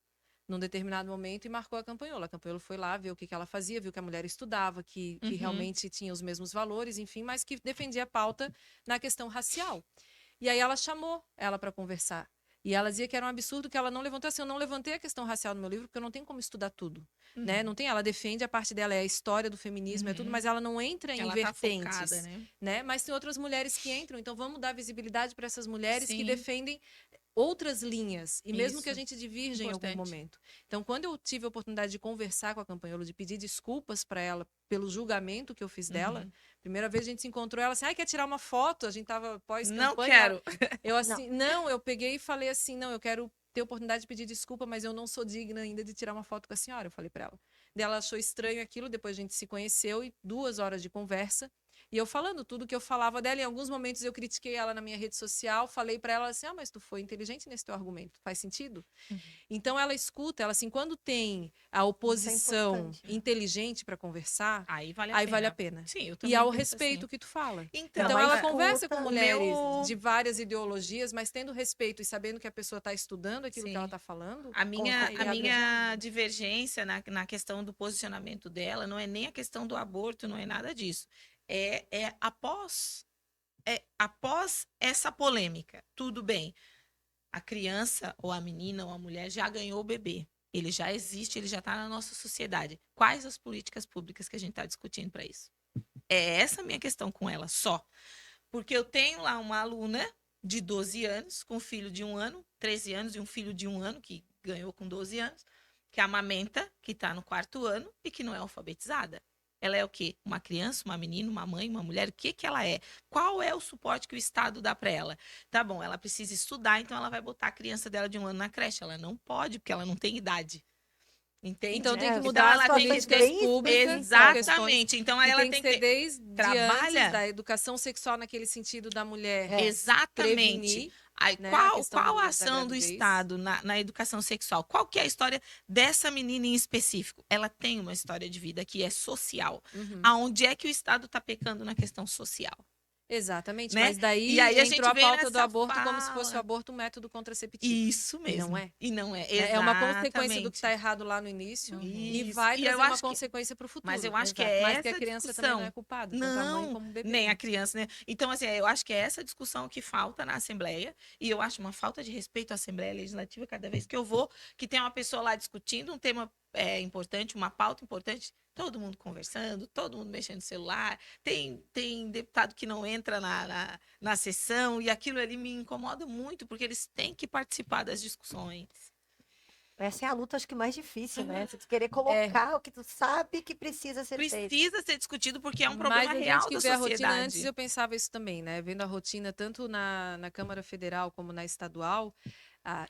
num determinado momento e marcou a Campanhola. A Campanhola foi lá ver o que ela fazia, viu que a mulher estudava, que realmente tinha os mesmos valores, enfim, mas que defendia a pauta na questão racial. E aí ela chamou ela para conversar. E ela dizia que era um absurdo que ela não levantou. Assim, eu não levantei a questão racial no meu livro, porque eu não tenho como estudar tudo. Né? Não tem, ela defende, a parte dela é a história do feminismo, é tudo, mas ela não entra em Ela tá vertentes. focada, né? Né? Mas tem outras mulheres que entram, então vamos dar visibilidade para essas mulheres que Sim. defendem outras linhas, e mesmo que a Isso. gente divirja em algum Importante. momento. Então, quando eu tive a oportunidade de conversar com a Campanhola, de pedir desculpas para ela pelo julgamento que eu fiz dela, primeira vez a gente se encontrou, ela assim, quer tirar uma foto? A gente tava pós-campanha. Não quero. Eu assim, não, eu peguei e falei assim, não, eu quero ter a oportunidade de pedir desculpa, mas eu não sou digna ainda de tirar uma foto com a senhora, eu falei para ela. Daí ela achou estranho aquilo, depois a gente se conheceu e 2 horas de conversa. E eu falando tudo que eu falava dela, em alguns momentos eu critiquei ela na minha rede social, falei para ela assim, mas tu foi inteligente nesse teu argumento, faz sentido? Então ela escuta, ela assim, quando tem a oposição importante. inteligente para conversar, Aí vale a pena. Sim, eu E também ao penso respeito assim. que tu fala. Então, Então Ela ela escuta conversa com o mulheres meu- de várias ideologias, mas tendo respeito e sabendo que a pessoa está estudando aquilo Sim. que ela está falando. A minha, aí a abre minha diálogo. divergência na questão do posicionamento dela não é nem a questão do aborto, não é nada disso. É após essa polêmica, tudo bem. A criança, ou a menina, ou a mulher já ganhou o bebê. Ele já existe, ele já está na nossa sociedade. Quais as políticas públicas que a gente está discutindo para isso? É essa a minha questão com ela, só. Porque eu tenho lá uma aluna de 12 anos, com um filho de 1 ano, 13 anos, e um filho de 1 ano, que ganhou com 12 anos, que amamenta, que está no 4º ano e que não é alfabetizada. Ela é o quê? Uma criança, uma menina, uma mãe, uma mulher? O que ela é? Qual é o suporte que o Estado dá para ela? Tá bom, ela precisa estudar, então ela vai botar a criança dela de 1 ano na creche. Ela não pode, porque ela não tem idade. Entende? Então tem que É, mudar são as ela tem que situações ter. políticas bem públicas, específicas. são questões Exatamente. Então que ela tem tem que que ser ter. desde antes Trabalha. da educação sexual naquele sentido da mulher É. Exatamente. prevenir, Aí, né, a qual questão a da ação do gravidez. Estado na educação sexual? Qual que é a história dessa menina em específico? Ela tem uma história de vida que é social. Aonde é que o Estado está pecando na questão social? Exatamente, Né? mas daí E aí a entrou gente a vem pauta do nessa aborto como se fosse o fala. aborto um método contraceptivo. Isso E mesmo. não é. E não é. É uma consequência do que Exatamente. está errado lá no início e Isso. vai E eu trazer uma acho que. consequência para o futuro. Mas eu acho que Exato. é Mas que a essa criança também não é discussão. culpada, tanto a mãe Não, como o bebê. nem a criança, né? Então, assim, eu acho que é essa discussão que falta na Assembleia, e eu acho uma falta de respeito à Assembleia Legislativa cada vez que eu vou, que tem uma pessoa lá discutindo um tema importante, uma pauta importante, todo mundo conversando, todo mundo mexendo no celular, tem deputado que não entra na sessão, e aquilo ali me incomoda muito, porque eles têm que participar das discussões. Essa é a luta, acho que mais difícil, né? Você querer colocar o que tu sabe que precisa ser feito. Precisa ser discutido porque é um Mas problema a gente real que da vê a rotina, antes sociedade. eu pensava isso também, né? Vendo a rotina tanto na Câmara Federal como na estadual,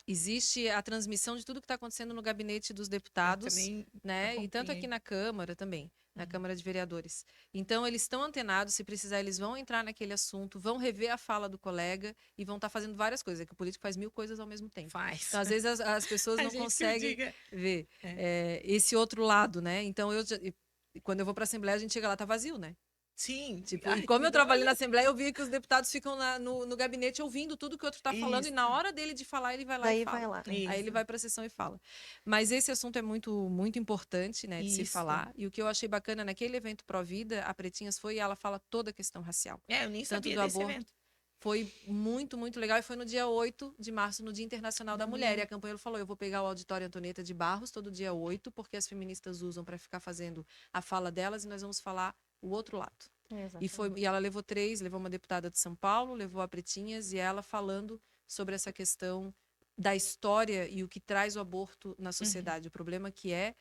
existe a transmissão de tudo que está acontecendo no gabinete dos deputados, também né? E tanto aqui acompanhei. na Câmara também, na Câmara de Vereadores. Então, eles estão antenados, se precisar, eles vão entrar naquele assunto, vão rever a fala do colega e vão estar fazendo várias coisas, que o político faz 1000 coisas ao mesmo tempo. Faz. Então, às vezes, as pessoas A não gente conseguem critica. ver esse outro lado, né? Então, quando eu vou para a Assembleia, a gente chega lá, tá vazio, né? Sim. Tipo, Ai, e como eu trabalhei na olha. Assembleia, eu via que os deputados ficam no gabinete ouvindo tudo que o outro está falando, e Isso. na hora dele de falar, ele vai lá Daí e fala. vai lá. Aí ele Isso. vai para a sessão e fala. Mas esse assunto é muito, muito importante, né, de se Isso. falar. E o que eu achei bacana naquele evento Pró-Vida, a Pretinhas foi e ela fala toda a questão racial. Eu nem Tanto sabia do desse aborto. evento. Foi muito, muito legal. E foi no dia 8 de março, no Dia Internacional da Mulher. E a campanha falou: eu vou pegar o Auditório Antonieta de Barros todo dia 8, porque as feministas usam para ficar fazendo a fala delas, e nós vamos falar o outro lado. E ela levou 3, levou uma deputada de São Paulo, levou a Pretinhas, e ela falando sobre essa questão da história e o que traz o aborto na sociedade, o problema que é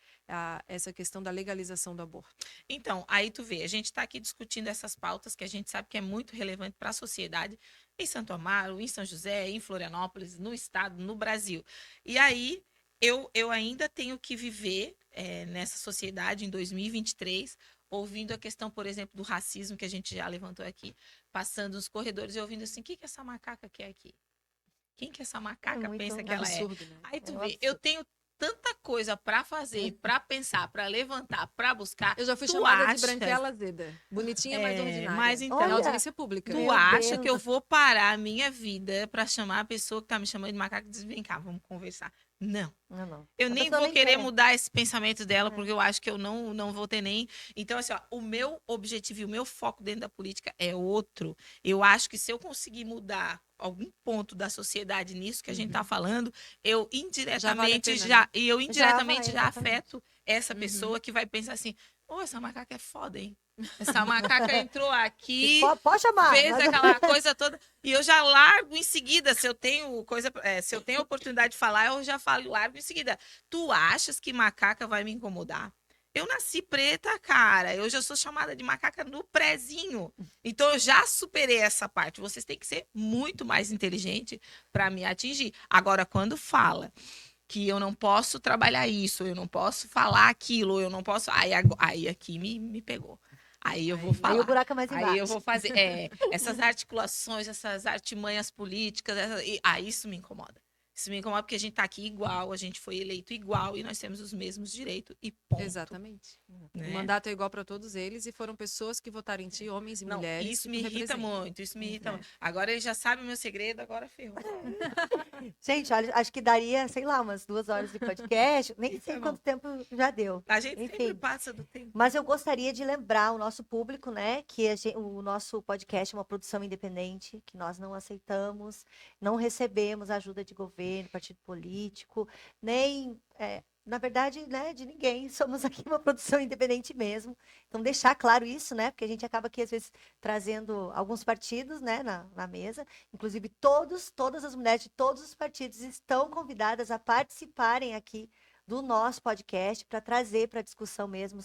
essa questão da legalização do aborto. Então, aí tu vê, a gente está aqui discutindo essas pautas que a gente sabe que é muito relevante para a sociedade em Santo Amaro, em São José, em Florianópolis, no estado, no Brasil. E aí eu ainda tenho que viver nessa sociedade em 2023, ouvindo a questão, por exemplo, do racismo que a gente já levantou aqui, passando nos corredores e ouvindo assim, o que essa macaca quer aqui? Quem que essa macaca muito pensa que ela é? Absurdo, né? Aí tu É um vê, absurdo. eu tenho tanta coisa para fazer, para pensar, para levantar, para buscar. Eu já fui Tu chamada de achas- branquela azeda. Bonitinha, mas ordinária. mas então- Em Olha, audiência pública. Tu Meu acha Deus. que eu vou parar a minha vida para chamar a pessoa que tá me chamando de macaco e dizer, vem cá, vamos conversar. Não. Não. Eu A nem pessoa vou nem querer quer. mudar esse pensamento dela, porque eu acho que eu não vou ter nem. Então, assim, ó, o meu objetivo e o meu foco dentro da política é outro. Eu acho que se eu conseguir mudar algum ponto da sociedade nisso que a gente tá falando, eu Já vale a indiretamente pena, já, né? e eu Já vai, indiretamente já exatamente. afeto essa Uhum. pessoa que vai pensar assim: "Ô, essa macaca é foda, hein? Essa macaca entrou E aqui, pode chamar, fez mas aquela coisa toda e eu já largo em seguida. Se eu tenho se eu tenho oportunidade de falar, eu já falo, largo em seguida. Tu achas que macaca vai me incomodar? Eu nasci preta, cara. Eu já sou chamada de macaca no prezinho. Então eu já superei essa parte. Vocês têm que ser muito mais inteligente para me atingir. Agora, quando fala que eu não posso trabalhar isso, eu não posso falar aquilo, eu não posso. Aí aqui me pegou. Aí eu vou Aí- aí o falar. buraco é mais Aí eu embaixo. vou fazer essas articulações, essas artimanhas políticas, isso me incomoda. Isso me incomoda porque a gente tá aqui igual, a gente foi eleito igual e nós temos os mesmos direitos e ponto. Exatamente. O Né? mandato é igual para todos eles e foram pessoas que votaram em ti, homens e Não, mulheres, isso que tu me irrita representa. muito, isso me irrita É. muito. Agora ele já sabe o meu segredo, agora ferrou. Gente, olha, acho que daria, sei lá, umas 2 horas de podcast. Nem Isso sei é bom. quanto tempo já deu. A gente sempre Enfim. passa do tempo. Mas eu gostaria de lembrar o nosso público, né, que o nosso podcast é uma produção independente, que nós não aceitamos, não recebemos ajuda de governo, partido político, nem, na verdade, né, de ninguém. Somos aqui uma produção independente mesmo. Então, deixar claro isso, né, porque a gente acaba aqui, às vezes, trazendo alguns partidos, né, na mesa. Inclusive, todas as mulheres de todos os partidos estão convidadas a participarem aqui do nosso podcast para trazer para a discussão mesmo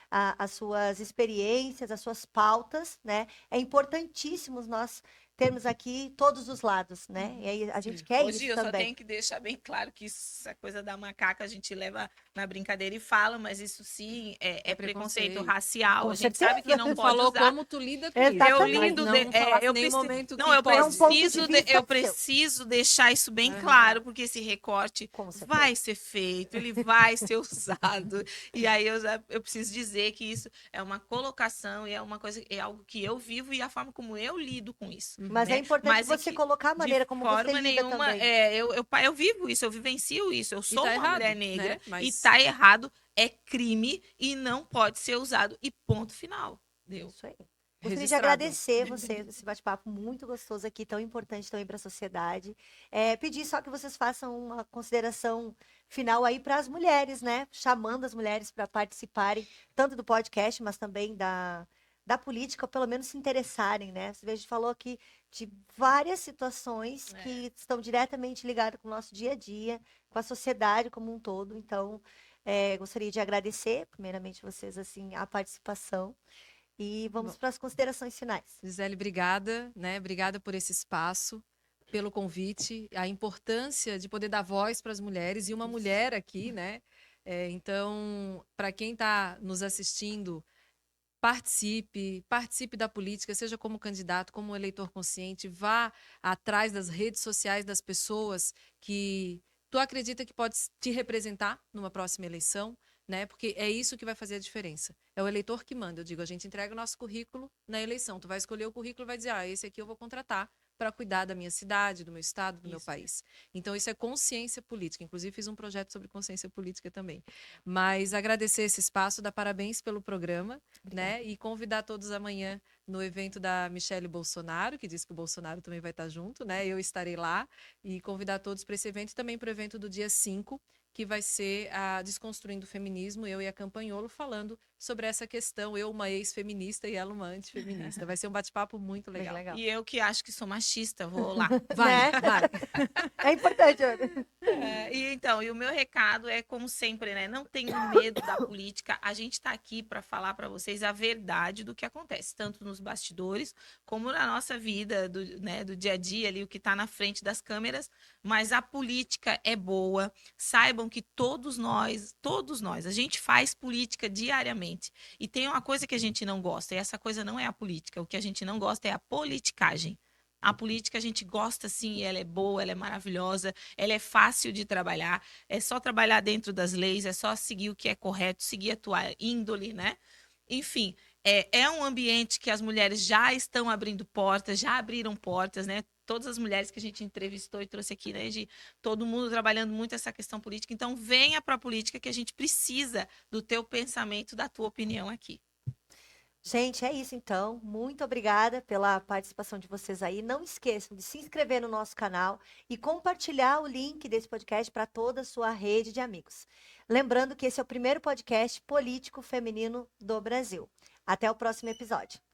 as suas experiências, as suas pautas, né? É importantíssimo nós termos aqui todos os lados, né? E aí a gente quer Hoje isso eu só também. tenho que deixar bem claro que essa coisa da macaca a gente leva na brincadeira e fala, mas isso sim é preconceito preconceito. racial. Com a gente sabe que não Tu pode falou usar. como tu lida com isso. Exatamente. Eu Mas lindo, não falasse em eu nenhum preciso, momento não, que eu pode. É um ponto de preciso, vista eu seu. preciso deixar isso bem Aham. claro, porque esse recorte Com certeza. vai ser feito, ele vai ser usado. E aí eu preciso dizer que isso é uma colocação e é uma coisa, é algo que eu vivo e a forma como eu lido com isso. Mas é né? importante Mas é você que, colocar a de maneira como você forma lida nenhuma, também. eu vivo isso, eu vivencio isso. Eu sou tá uma errado, mulher né? negra e Mas- tá errado, é crime e não pode ser usado. E ponto final. Deu. Isso aí. Gostaria de Registrado. agradecer você, esse bate-papo muito gostoso aqui, tão importante também para a sociedade. Pedir só que vocês façam uma consideração final aí para as mulheres, né? Chamando as mulheres para participarem, tanto do podcast, mas também da política, ou pelo menos se interessarem, né? A gente falou aqui de várias situações que estão diretamente ligadas com o nosso dia a dia, com a sociedade como um todo. Então, gostaria de agradecer, primeiramente, vocês, assim, a participação. E vamos para as considerações finais. Gisele, obrigada, né? Obrigada por esse espaço, pelo convite, a importância de poder dar voz para as mulheres e uma mulher aqui, né? Então, para quem está nos assistindo, participe da política, seja como candidato, como eleitor consciente, vá atrás das redes sociais das pessoas que tu acredita que pode te representar numa próxima eleição, né? Porque é isso que vai fazer a diferença. É o eleitor que manda. Eu digo, a gente entrega o nosso currículo na eleição. Tu vai escolher o currículo e vai dizer, esse aqui eu vou contratar para cuidar da minha cidade, do meu estado, do meu país. Então, isso é consciência política. Inclusive, fiz um projeto sobre consciência política também. Mas agradecer esse espaço, dar parabéns pelo programa, né? E convidar todos amanhã no evento da Michele Bolsonaro, que diz que o Bolsonaro também vai estar junto, né? Eu estarei lá e convidar todos para esse evento e também para o evento do dia 5, que vai ser a Desconstruindo o Feminismo, eu e a Campanholo falando sobre essa questão, eu uma ex-feminista e ela uma antifeminista. Vai ser um bate-papo muito Bem legal. legal. E eu que acho que sou machista, vou lá. Vai, Né? vai. É importante, Ana. E o meu recado é, como sempre, né? Não tenham medo da política. A gente está aqui para falar para vocês a verdade do que acontece, tanto nos bastidores, como na nossa vida, do dia a dia ali, o que está na frente das câmeras. Mas a política é boa. Saibam que todos nós, a gente faz política diariamente. E tem uma coisa que a gente não gosta, e essa coisa não é a política. O que a gente não gosta é a politicagem. A política a gente gosta sim, ela é boa, ela é maravilhosa, ela é fácil de trabalhar, é só trabalhar dentro das leis, é só seguir o que é correto, seguir a tua índole, né? Enfim, é um ambiente que as mulheres já estão abrindo portas, já abriram portas, né? todas as mulheres que a gente entrevistou e trouxe aqui, né? De todo mundo trabalhando muito essa questão política. Então, venha para a política que a gente precisa do teu pensamento, da tua opinião aqui. Gente, é isso então. Muito obrigada pela participação de vocês aí. Não esqueçam de se inscrever no nosso canal e compartilhar o link desse podcast para toda a sua rede de amigos. Lembrando que esse é o primeiro podcast político feminino do Brasil. Até o próximo episódio.